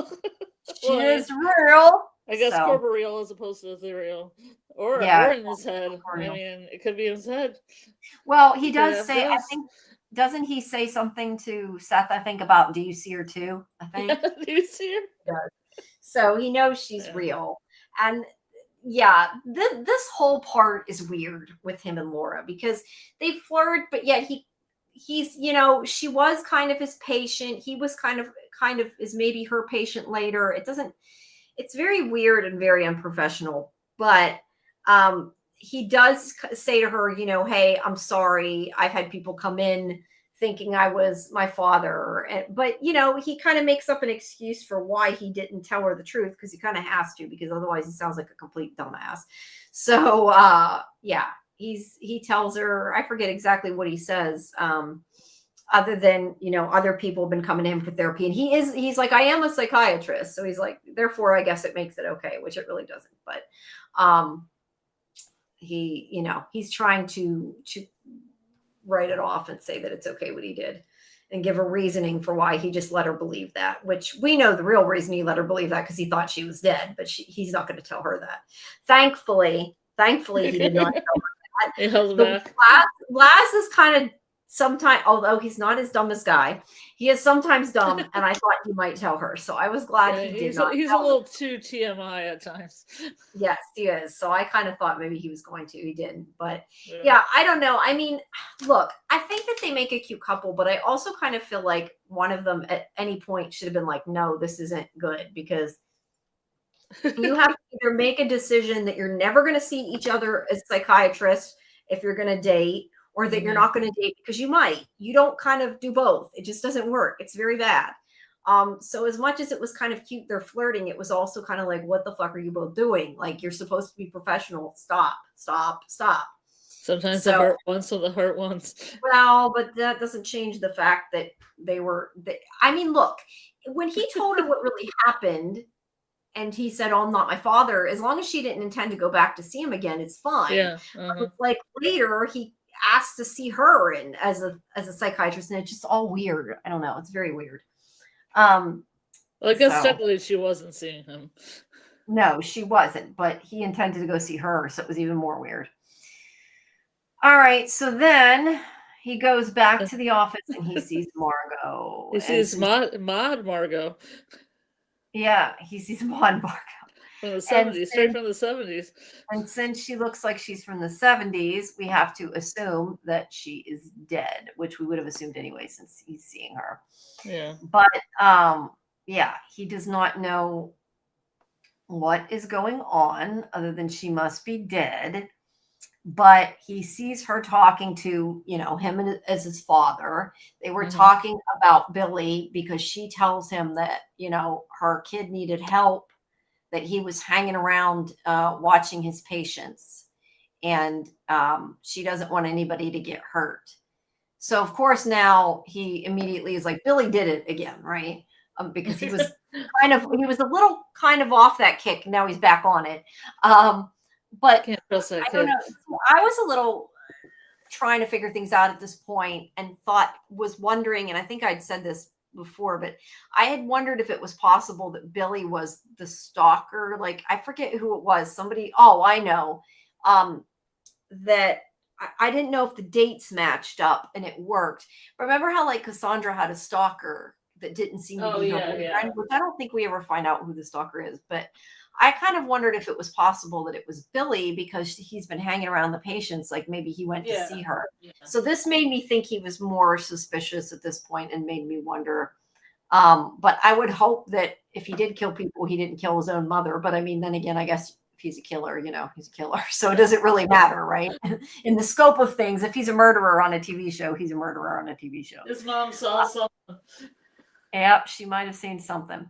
She is real. I guess corporeal as opposed to ethereal. Or in his head. Corporeal. I mean, it could be in his head. Well, he does say, I think, doesn't he say something to Seth, I think, about, do you see her too? I think. Yeah, do you see her? He does. So he knows she's real. And this whole part is weird with him and Laura because they flirt, but yet he's, she was kind of his patient. He was kind of is maybe her patient later. It's very weird and very unprofessional, but he does say to her, hey, I'm sorry. I've had people come in thinking I was my father. But, he kind of makes up an excuse for why he didn't tell her the truth because he kind of has to, because otherwise he sounds like a complete dumbass. So, he tells her, I forget exactly what he says, other than, other people have been coming to him for therapy. And he's like, I am a psychiatrist. So he's like, therefore, I guess it makes it okay, which it really doesn't. But he's trying to write it off and say that it's okay what he did and give a reasoning for why he just let her believe that, which we know the real reason he let her believe that because he thought she was dead, but he's not going to tell her that. Thankfully, he did not tell her that. He held back. Laz is kind of sometimes, although he's not as dumb as Guy, he is sometimes dumb, and I thought he might tell her. So I was glad he did not. He's a little too TMI at times. Yes, he is. So I kind of thought maybe he was going to. He didn't. But I don't know. I mean, look, I think that they make a cute couple, but I also kind of feel like one of them at any point should have been like, no, this isn't good, because you have to either make a decision that you're never going to see each other as psychiatrists if you're going to date, or that you're not going to date because you might. You don't kind of do both. It just doesn't work. It's very bad. So as much as it was kind of cute, they're flirting, it was also kind of like, what the fuck are you both doing? Like, you're supposed to be professional. Stop. Sometimes the heart wants what the heart wants. Well, but that doesn't change the fact that I mean, look, when he told her what really happened, and he said, oh, I'm not my father, as long as she didn't intend to go back to see him again, it's fine. Yeah. Like later, he asked to see her and as a psychiatrist, and it's just all weird. I don't know. It's very weird. Well, I guess technically she wasn't seeing him. No, she wasn't, but he intended to go see her, so it was even more weird. All right, so then he goes back to the office and he sees Margot. He sees Maud Margot. Yeah, he sees Maud Margot. From the 70s, straight from the 70s. And since she looks like she's from the 70s, we have to assume that she is dead, which we would have assumed anyway since he's seeing her. Yeah. But he does not know what is going on other than she must be dead. But he sees her talking to, him as his father. They were talking about Billy because she tells him that, her kid needed help, that he was hanging around watching his patients. and she doesn't want anybody to get hurt. So of course now he immediately is like, Billy did it again, right? Because he was a little kind of off that kick. Now he's back on it. But Can't trust that I kid. don't know. I was a little trying to figure things out at this point and was wondering, and I think I'd said this before, but I had wondered if it was possible that Billy was the stalker. Like, I forget who it was. Somebody, I know. That I didn't know if the dates matched up and it worked. Remember how like Cassandra had a stalker that didn't seem to be her boyfriend, which I don't think we ever find out who the stalker is, but I kind of wondered if it was possible that it was Billy because he's been hanging around the patients, like maybe he went to see her. Yeah. So this made me think he was more suspicious at this point and made me wonder. But I would hope that if he did kill people, he didn't kill his own mother. But I mean, then again, I guess if he's a killer, he's a killer. So it doesn't really matter, right? In the scope of things, if he's a murderer on a TV show, he's a murderer on a TV show. His mom saw something. Yep, she might have seen something.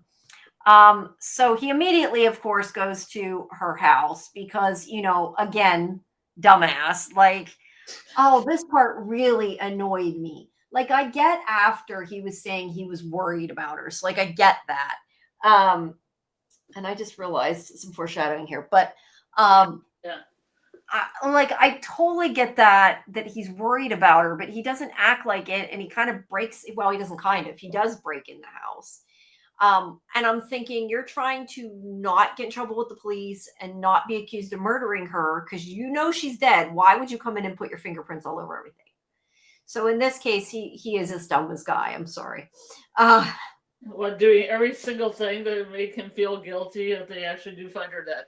So he immediately, of course, goes to her house because, again, dumbass, like, this part really annoyed me. Like, I get after he was saying he was worried about her. So, like, I get that. And I just realized some foreshadowing here, but, yeah. I totally get that he's worried about her, but he doesn't act like it. And he kind of he does break in the house. And I'm thinking you're trying to not get in trouble with the police and not be accused of murdering her because she's dead. Why would you come in and put your fingerprints all over everything? So in this case, he is as dumb as Guy. I'm sorry. Doing every single thing to make him feel guilty if they actually do find her dead.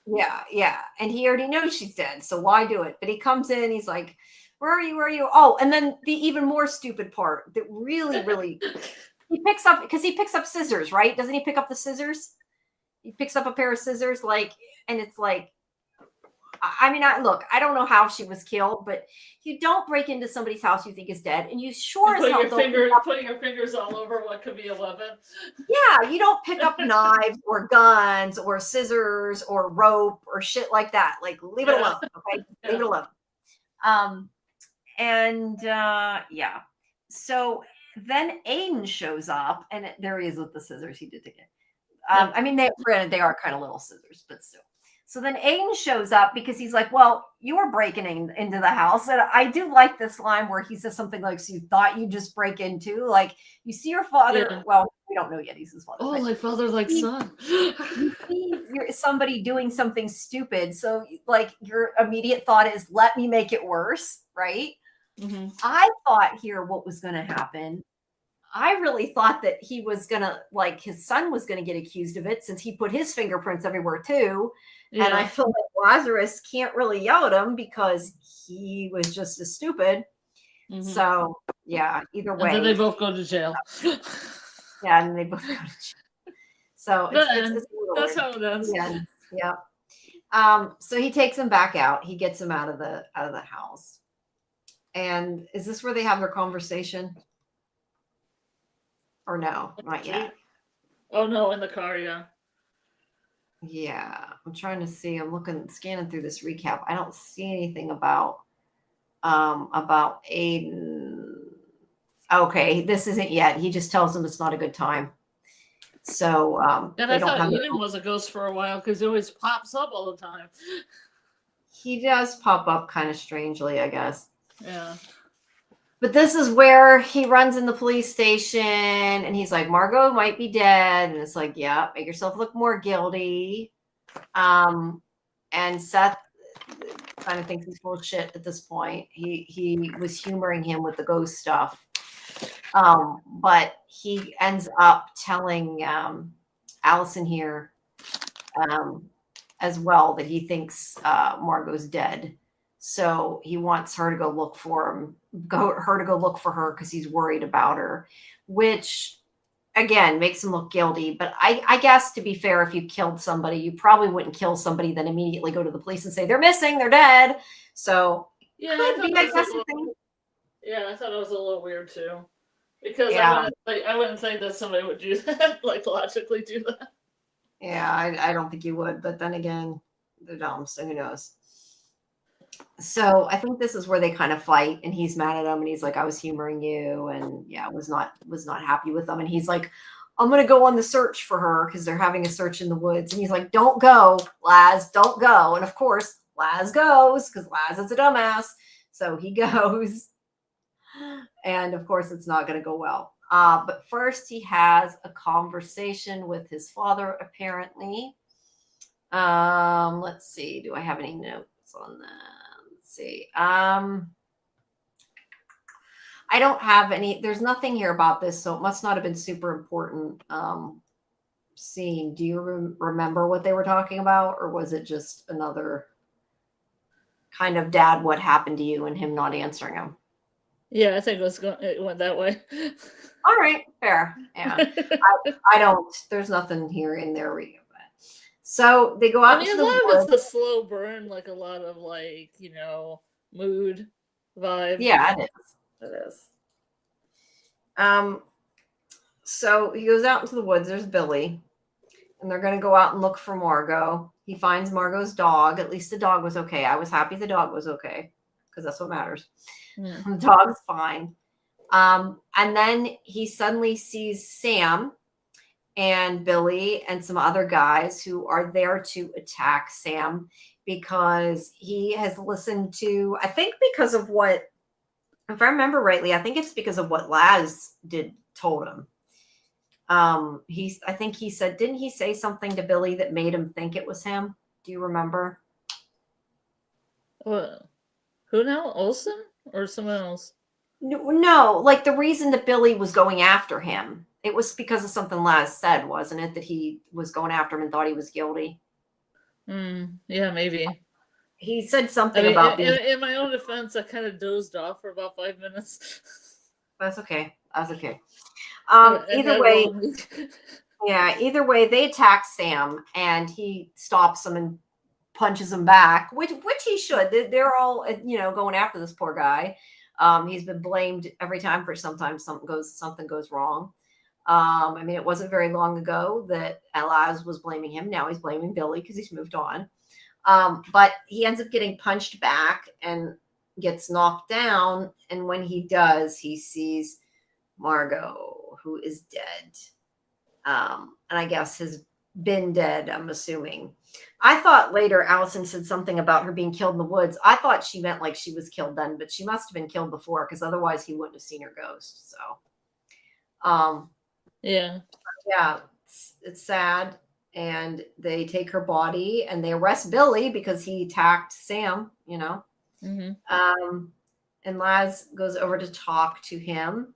Yeah. And he already knows she's dead, so why do it? But he comes in, he's like, where are you? Oh, and then the even more stupid part that really, really... He picks up scissors, right? Doesn't he pick up the scissors? He picks up a pair of scissors, and it's like, I mean, I don't know how she was killed, but you don't break into somebody's house you think is dead, and you sure as hell don't putting your fingers all over what could be a weapon. Yeah, you don't pick up knives or guns or scissors or rope or shit like that. Like, leave it alone, okay? Yeah. Leave it alone. Yeah. So then Aiden shows up, and there he is with the scissors. He did take it. I mean, granted, they are kind of little scissors, but still. So then Aiden shows up because he's like, well, you were breaking into the house. And I do like this line where he says something like, so you thought you'd just break into? Like, you see your father. Yeah. Well, we don't know yet. He's his father. Oh, like father, like son. You see somebody doing something stupid. So, like, your immediate thought is, let me make it worse, right? Mm-hmm. I thought here what was going to happen. I really thought that he was going to, like, his son was going to get accused of it since he put his fingerprints everywhere too. Yeah. And I feel like Lazarus can't really yell at him because he was just as stupid. Mm-hmm. So, yeah, either way. And then they both go to jail. Yeah, and they both go to jail. So it's that's how it ends. Yeah. So he takes him back out. He gets him out of the house. And is this where they have their conversation? Or no, not yet. Oh no, in the car, yeah. Yeah, I'm trying to see. I'm scanning through this recap. I don't see anything about Aiden. Okay, this isn't yet. He just tells them it's not a good time. So and I thought Aiden was a ghost for a while because he always pops up all the time. He does pop up kind of strangely, I guess. Yeah. But this is where he runs in the police station and he's like, Margot might be dead. And it's like, yeah, make yourself look more guilty. And Seth kind of thinks he's full of shit at this point. He was humoring him with the ghost stuff. But he ends up telling Allison here as well that he thinks Margot's dead. So he wants her to go look for her because he's worried about her, which again makes him look guilty. But I guess to be fair, if you killed somebody, you probably wouldn't kill somebody then immediately go to the police and say they're missing, they're dead. So yeah, I thought it was a little weird too, because I wouldn't think that somebody would do that, like logically do that. Yeah, I don't think you would, but then again, they're dumb, so who knows? So I think this is where they kind of fight, and he's mad at him, and he's like, "I was humoring you," and yeah, was not happy with them, and he's like, "I'm gonna go on the search for her because they're having a search in the woods," and he's like, "Don't go, Laz, don't go," and of course Laz goes because Laz is a dumbass, so he goes, and of course it's not gonna go well. But first he has a conversation with his father, apparently. Let's see, do I have any notes on that? Let's see. I don't have any. There's nothing here about this, so it must not have been super important. Scene. Do you remember what they were talking about, or was it just another kind of dad? What happened to you, and him not answering him? Yeah, I think it went that way. All right, fair. Yeah, I don't. There's nothing here in there reading about it. So they go out into a the lot woods. of it's a slow burn, like a lot of mood vibe. Yeah, it is. It is. So he goes out into the woods. There's Billy, and they're going to go out and look for Margot. He finds Margot's dog. At least the dog was okay. I was happy the dog was okay because that's what matters. The dog's fine. And then he suddenly sees Sam and Billy and some other guys who are there to attack Sam because he has listened to, I think because of what, if I remember rightly, I think it's because of what Laz told him. I think he said, didn't he say something to Billy that made him think it was him? Do you remember? Who now? Olsen or someone else? No, like the reason that Billy was going after him, it was because of something Laz said, wasn't it? That he was going after him and thought he was guilty. Yeah, maybe. He said something about being. In my own defense, I kind of dozed off for about 5 minutes. That's okay. That's okay. Either way, they attack Sam, and he stops them and punches them back, which he should. They're all going after this poor guy. He's been blamed every time for sometimes something goes wrong. I mean, it wasn't very long ago that Laz was blaming him. Now he's blaming Billy because he's moved on. But he ends up getting punched back and gets knocked down. And when he does, he sees Margot, who is dead. And I guess has been dead, I'm assuming. I thought later Allison said something about her being killed in the woods. I thought she meant like she was killed then, but she must have been killed before because otherwise he wouldn't have seen her ghost. So, yeah, it's sad. And they take her body and they arrest Billy because he attacked Sam, and Laz goes over to talk to him.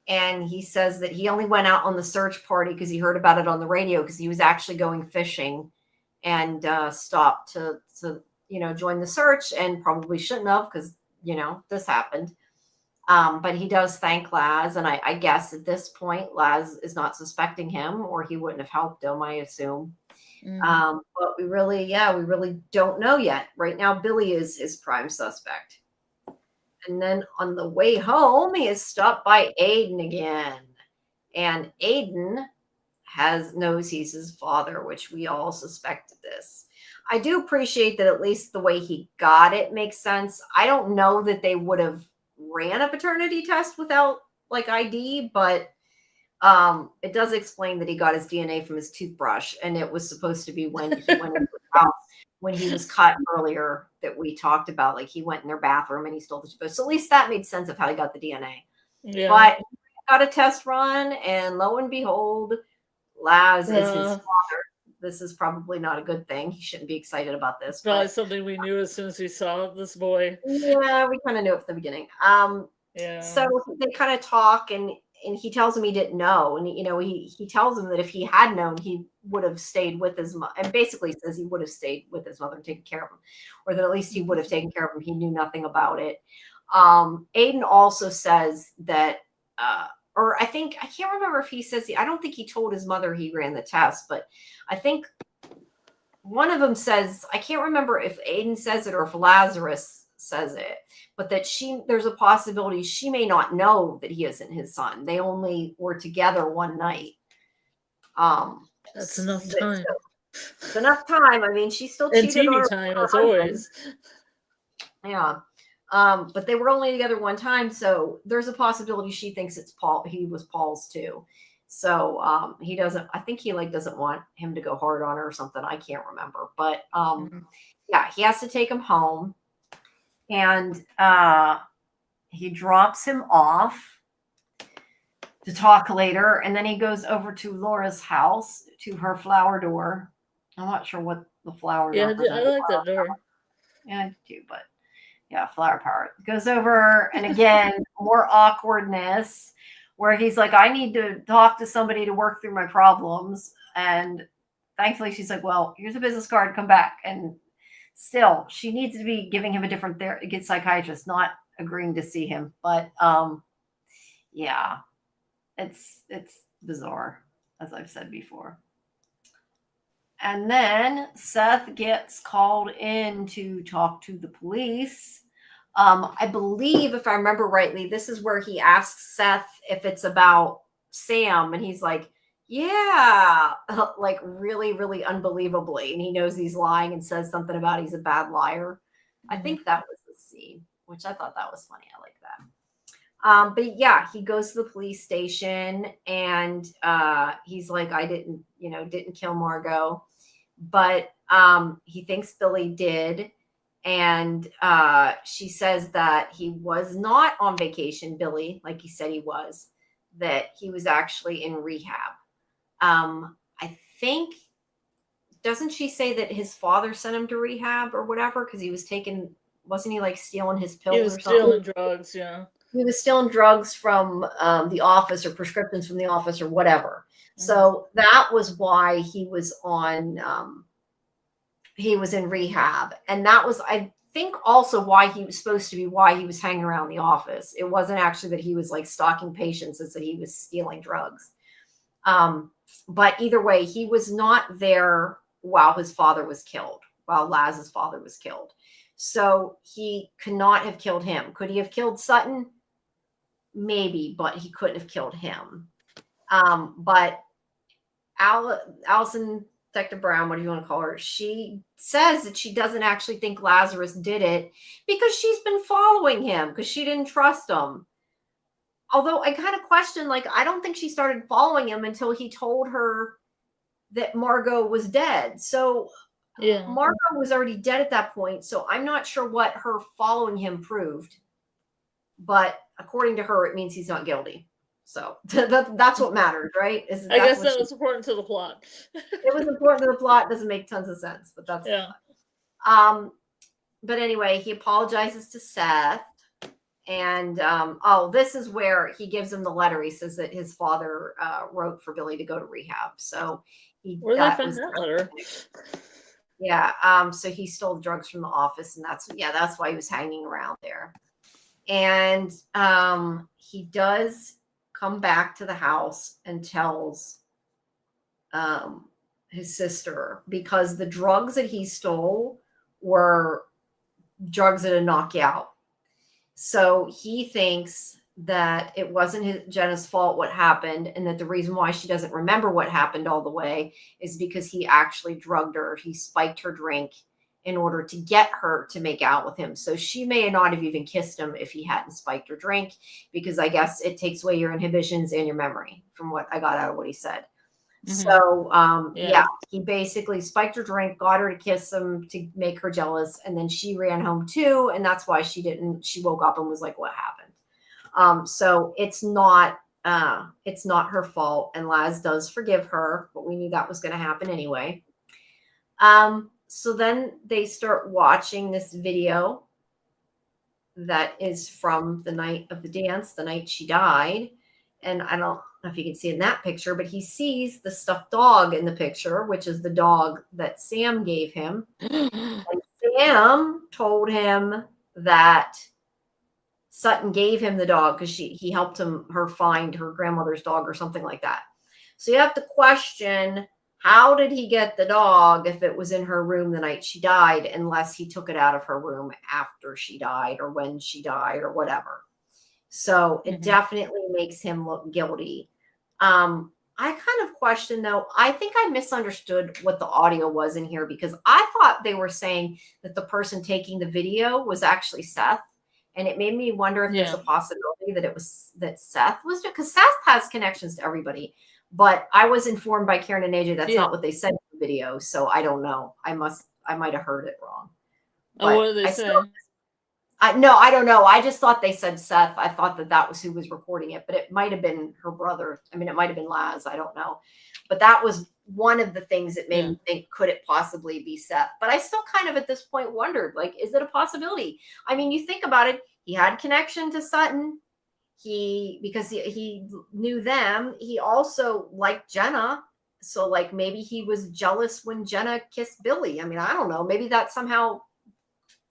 And he says that he only went out on the search party because he heard about it on the radio because he was actually going fishing and stopped to join the search and probably shouldn't have because, this happened. But he does thank Laz. And I guess at this point, Laz is not suspecting him or he wouldn't have helped him, I assume. But we really don't know yet. Right now, Billy is his prime suspect. And then on the way home, he is stopped by Aiden again. And Aiden knows he's his father, which we all suspected this. I do appreciate that at least the way he got it makes sense. I don't know that they would have ran a paternity test without like ID, but it does explain that he got his DNA from his toothbrush, and it was supposed to be when he went into the house when he was cut earlier that we talked about, like he went in their bathroom and he stole the toothbrush. So at least that made sense of how he got the DNA. Yeah. But he got a test run, and lo and behold, Laz is his father. This is probably not a good thing. He shouldn't be excited about this. Probably something we knew as soon as we saw this boy. Yeah, we kind of knew it from the beginning. So they kind of talk, and he tells him he didn't know. And, he tells him that if he had known, he would have stayed with his mother, and basically says he would have stayed with his mother and taken care of him, or that at least he would have taken care of him. He knew nothing about it. Aiden also says that, or I can't remember if he says, I don't think he told his mother he ran the test, but I think one of them says, I can't remember if Aiden says it or if Lazarus says it, but that there's a possibility she may not know that he isn't his son. They only were together one night. That's enough time. It's enough time. I mean, she still cheated on her. TV time, as always. Yeah. But they were only together one time, so there's a possibility she thinks it's Paul. He was Paul's too. So he doesn't. I think he like doesn't want him to go hard on her or something. I can't remember, but yeah, he has to take him home, and he drops him off to talk later, and then he goes over to Laura's house, to her flower door. I'm not sure what the flowers Yeah, represent. I like that door. Yeah, I do, but yeah, flower power. Goes over, and again, more awkwardness where he's like, I need to talk to somebody to work through my problems. And thankfully, she's like, well, here's a business card, come back. And still, she needs to be giving him a different get psychiatrist, not agreeing to see him. But yeah, it's bizarre, as I've said before. And then Seth gets called in to talk to the police. I believe, if I remember rightly, this is where he asks Seth if it's about Sam. And he's like, yeah, like really, really unbelievably. And he knows he's lying and says something about he's a bad liar. I think that was the scene, which I thought that was funny. I like that. But yeah, he goes to the police station and he's like, I didn't kill Margot, but he thinks Billy did. And she says that he was not on vacation, Billy, like he said he was, that he was actually in rehab. I think, doesn't she say that his father sent him to rehab or whatever? Because he was wasn't he like stealing his pills or something? He was stealing drugs, yeah. He was stealing drugs from the office or prescriptions from the office or whatever. So that was why he was he was in rehab. And that was, I think, also why he was hanging around the office. It wasn't actually that he was like stalking patients, it's that he was stealing drugs. But either way, he was not there while his father was killed, while Laz's father was killed. So he could not have killed him. Could he have killed Sutton? Maybe, but he couldn't have killed him. But Allison, Detective Brown, what do you want to call her? She says that she doesn't actually think Lazarus did it because she's been following him because she didn't trust him. Although I kind of question, like, I don't think she started following him until he told her that Margot was dead. So yeah, Margot was already dead at that point. So I'm not sure what her following him proved. But according to her, it means he's not guilty. So that's what matters, right? I guess that was important to the plot. It was important to the plot. Doesn't make tons of sense, but that's But anyway, he apologizes to Seth, and this is where he gives him the letter. He says that his father wrote for Billy to go to rehab. So where did I find that letter? Yeah. So he stole drugs from the office, and that's why he was hanging around there. And he does come back to the house and tells his sister, because the drugs that he stole were drugs that would knock you out. So he thinks that it wasn't Jenna's fault what happened, and that the reason why she doesn't remember what happened all the way is because he actually drugged her. He spiked her drink in order to get her to make out with him. So she may not have even kissed him if he hadn't spiked her drink, because I guess it takes away your inhibitions and your memory, from what I got out of what he said. So he basically spiked her drink, got her to kiss him to make her jealous, and then she ran home too, and that's why she woke up and was like, what happened? So it's not her fault, and Laz does forgive her, but we knew that was going to happen anyway. So then they start watching this video that is from the night of the dance, the night she died. And I don't know if you can see in that picture, but he sees the stuffed dog in the picture, which is the dog that Sam gave him. And Sam told him that Sutton gave him the dog because he helped her find her grandmother's dog or something like that. So you have to question, how did he get the dog if it was in her room the night she died, unless he took it out of her room after she died or when she died or whatever. So it definitely makes him look guilty. I kind of question though. I think I misunderstood what the audio was in here because I thought they were saying that the person taking the video was actually Seth. And it made me wonder if there's a possibility that it was that Seth was, because Seth has connections to everybody. But I was informed by Karen and AJ that's not what they said in the video. So I don't know. I might have heard it wrong. But what did they say? No, I don't know. I just thought they said Seth. I thought that was who was recording it, but it might have been her brother. I mean, it might have been Laz. I don't know. But that was one of the things that made me think, could it possibly be Seth? But I still kind of at this point wondered, like, is it a possibility? I mean, you think about it. He had connection to Sutton. Because he knew them. He also liked Jenna. So, like, maybe he was jealous when Jenna kissed Billy. I mean, I don't know. Maybe that somehow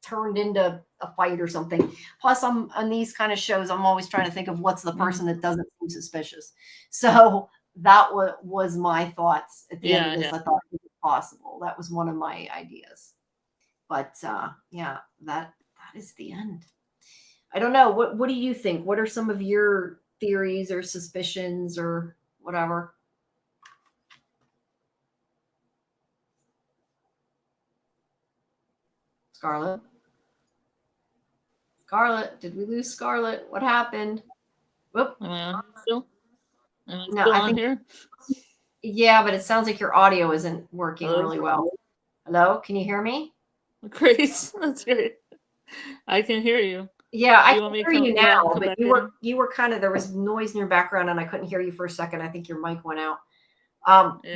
turned into a fight or something. Plus, on these kind of shows, I'm always trying to think of what's the person that doesn't seem suspicious. So that was my thoughts at the end of this. I thought it was possible. That was one of my ideas. But that is the end. I don't know. What do you think? What are some of your theories or suspicions or whatever? Scarlet? Scarlet, did we lose Scarlet? What happened? Whoop. Am I still on here? Yeah, but it sounds like your audio isn't working really well. Hello? Can you hear me? Great. That's great. I can hear you. Yeah, I can hear you now, but you were kind of, there was noise in your background and I couldn't hear you for a second. I think your mic went out.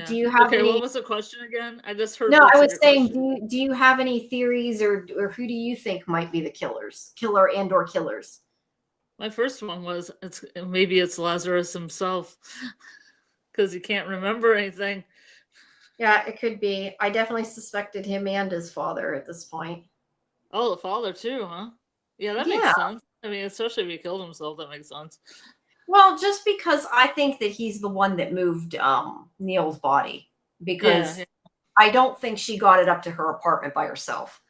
Do you have any? What was the question again? I just heard. No, I was saying, do you have any theories or who do you think might be the killer and or killers? My first one was maybe it's Lazarus himself because he can't remember anything. Yeah, it could be. I definitely suspected him and his father at this point. Oh, the father too, huh? Yeah, that makes sense. I mean, especially if he killed himself, that makes sense. Well, just because I think that he's the one that moved Neil's body, because I don't think she got it up to her apartment by herself.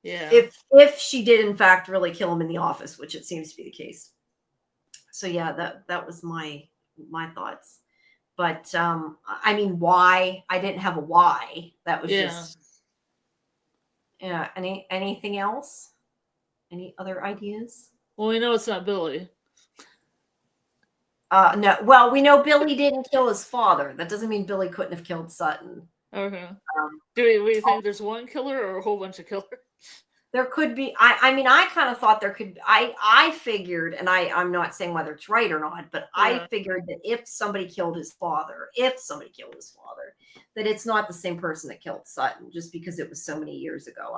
Yeah. If she did in fact really kill him in the office, which it seems to be the case. So yeah, that was my thoughts. But I mean, why? I didn't have a why. That was just anything else? Any other ideas? Well, we know it's not Billy. No. Well, we know Billy didn't kill his father. That doesn't mean Billy couldn't have killed Sutton. Okay. Do we think there's one killer or a whole bunch of killers? There could be. I mean, I kind of thought there could. I figured, and I'm not saying whether it's right or not, but I figured that if somebody killed his father, that it's not the same person that killed Sutton, just because it was so many years ago.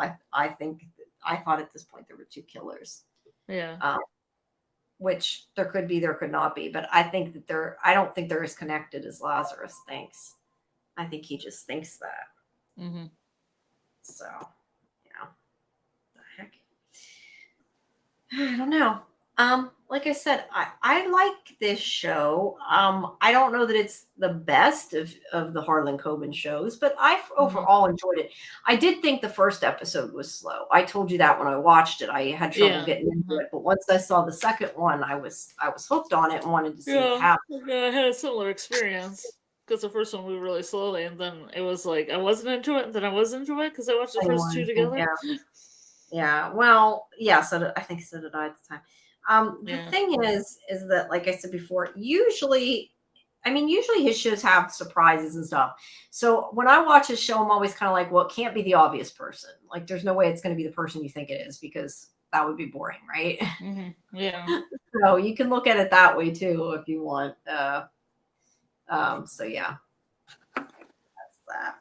I thought at this point there were two killers. Yeah. Which there could be, there could not be, but I think that I don't think they're as connected as Lazarus thinks. I think he just thinks that. Mm-hmm. So, yeah. The heck? I don't know. Like I said, I like this show. I don't know that it's the best of the Harlan Coben shows, but I overall enjoyed it. I did think the first episode was slow. I told you that when I watched it. I had trouble getting into it, but once I saw the second one, I was hooked on it and wanted to see what happened. Yeah, I had a similar experience because the first one moved really slowly, and then it was like I wasn't into it, and then I was into it because I watched the first two together. Yeah. Well, yeah. I think so did I at the time. The thing is that, like I said before, usually his shows have surprises and stuff. So when I watch a show, I'm always kind of like, well, it can't be the obvious person. Like, there's no way it's going to be the person you think it is, because that would be boring, right? Mm-hmm. Yeah. So you can look at it that way too, if you want. So yeah, that's that.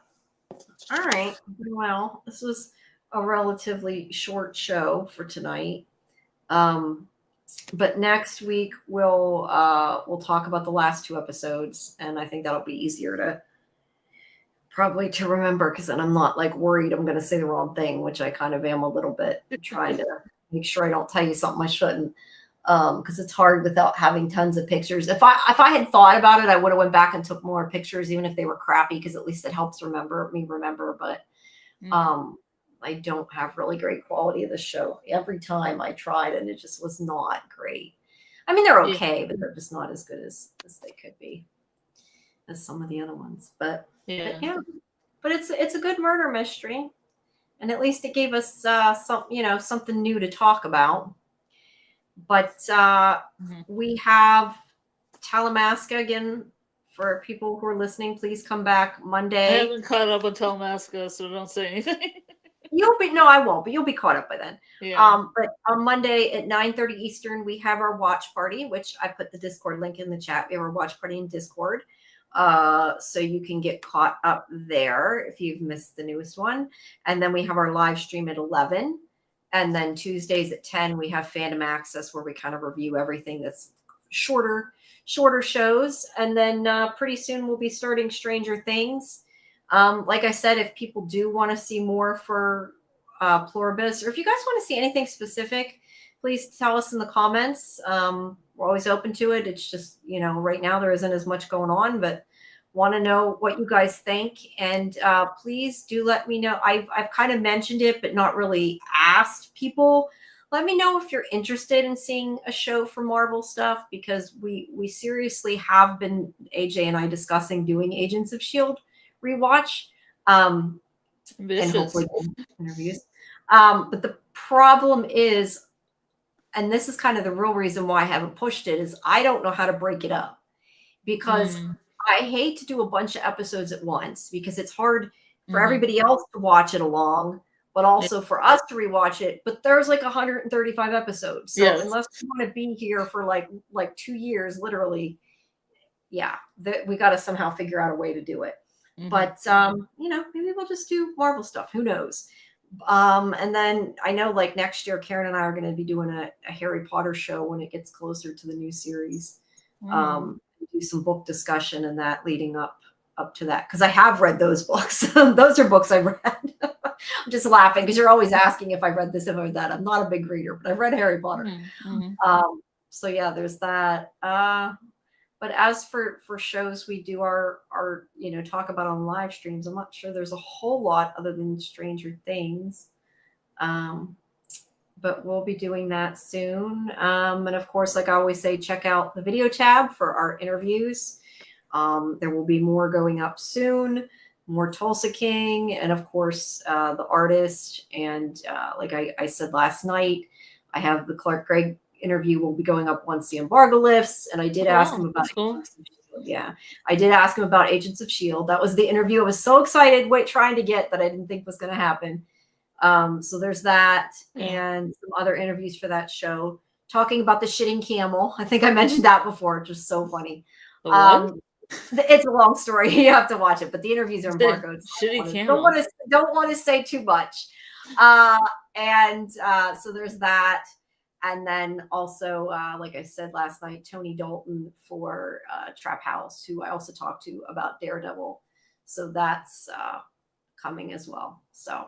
All right. Well, this was a relatively short show for tonight. But next week we'll talk about the last two episodes, and I think that'll be easier to remember, because then I'm not like worried I'm going to say the wrong thing, which I kind of am a little bit, trying to make sure I don't tell you something I shouldn't, because it's hard without having tons of pictures. If I had thought about it, I would have went back and took more pictures, even if they were crappy, because at least it helps remember. But I don't have really great quality of the show. Every time I tried, and it just was not great. I mean, they're okay, but they're just not as good as they could be. as some of the other ones. But Yeah. but it's a good murder mystery, and at least it gave us something new to talk about. But we have Talamasca again. For people who are listening, please come back Monday. I haven't caught up with Talamasca, so don't say anything. I won't, but you'll be caught up by then. Yeah. But on Monday at 9:30 Eastern, we have our watch party, which I put the Discord link in the chat. We have our watch party in Discord. So you can get caught up there if you've missed the newest one. And then we have our live stream at 11. And then Tuesdays at 10, we have Fandom Access, where we kind of review everything that's shorter shows. And then pretty soon we'll be starting Stranger Things. Like I said, if people do want to see more for Pluribus, or if you guys want to see anything specific, please tell us in the comments. We're always open to it. It's just, right now there isn't as much going on, but want to know what you guys think. And please do let me know. I've kind of mentioned it, but not really asked people. Let me know if you're interested in seeing a show for Marvel stuff, because we seriously have been, AJ and I, discussing doing Agents of S.H.I.E.L.D. rewatch, and hopefully interviews. But the problem is, and this is kind of the real reason why I haven't pushed it, is I don't know how to break it up, because I hate to do a bunch of episodes at once, because it's hard for everybody else to watch it along, but also for us to rewatch it. But there's like 135 episodes. So unless you want to be here for like 2 years, literally, we got to somehow figure out a way to do it. But, maybe we'll just do Marvel stuff. Who knows? And then I know, like, next year, Karen and I are going to be doing a Harry Potter show when it gets closer to the new series. Do some book discussion and that leading up to that, because I have read those books. Those are books I've read. I'm just laughing because you're always asking if I read this, if I read that. I'm not a big reader, but I've read Harry Potter. So yeah, there's that. But as for shows we do our talk about on live streams, I'm not sure there's a whole lot other than Stranger Things. But we'll be doing that soon. And of course, like I always say, check out the video tab for our interviews. There will be more going up soon, more Tulsa King, and of course, the artist. And like I said last night, I have the Clark Gregg interview will be going up once the embargo lifts. And I did ask him about I did ask him about Agents of S.H.I.E.L.D. That was the interview I was so excited trying to get, that I didn't think was going to happen. So there's that, and some other interviews for that show, talking about the shitting camel. I think I mentioned that before. Just so funny. It's a long story. You have to watch it, but the interviews are embargoed. Shitty camel. Don't want to say too much. So there's that. And then also, like I said last night, Tony Dalton for Trap House, who I also talked to about Daredevil. So that's coming as well. So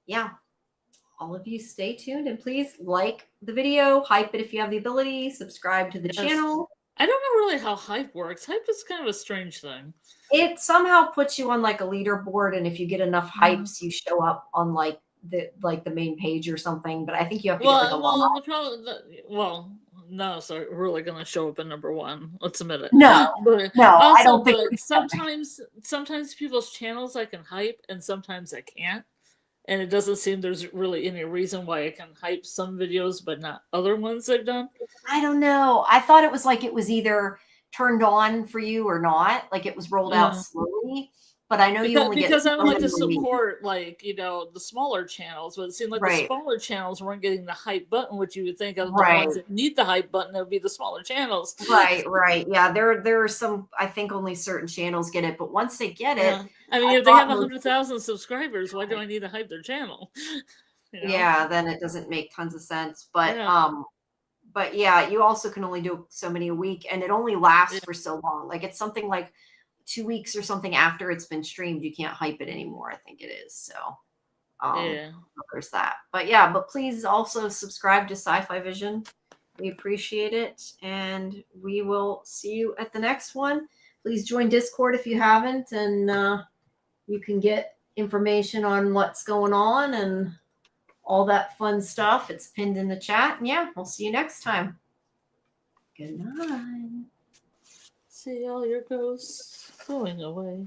yeah, all of you stay tuned, and please like the video, hype it if you have the ability, subscribe to the channel. I don't know really how hype works. Hype is kind of a strange thing. It somehow puts you on like a leaderboard, and if you get enough hypes, you show up on like the main page or something. But I think you have to get like a lot. No, so we're really gonna show up at number one. Let's admit it. No, also, I don't think. Sometimes people's channels I can hype, and sometimes I can't. And it doesn't seem there's really any reason why I can hype some videos, but not other ones I've done. I don't know. I thought it was like it was either turned on for you or not. Like it was rolled out slowly. But I know you only because I would like to support the smaller channels, but it seemed like the smaller channels weren't getting the hype button, which you would think of the ones that need the hype button, it would be the smaller channels. Right. Yeah, there are some, I think only certain channels get it, but once they get it, I mean, if they have 100,000 subscribers, why do I need to hype their channel? Yeah, then it doesn't make tons of sense. But yeah, you also can only do so many a week, and it only lasts for so long. Like it's something like 2 weeks or something after it's been streamed, you can't hype it anymore. I think it is. So there's that. But please also subscribe to Sci-Fi Vision. We appreciate it, and we will see you at the next one. Please join Discord if you haven't, and you can get information on what's going on and all that fun stuff. It's pinned in the chat. And yeah, we'll see you next time. Good night. See all your ghosts going away.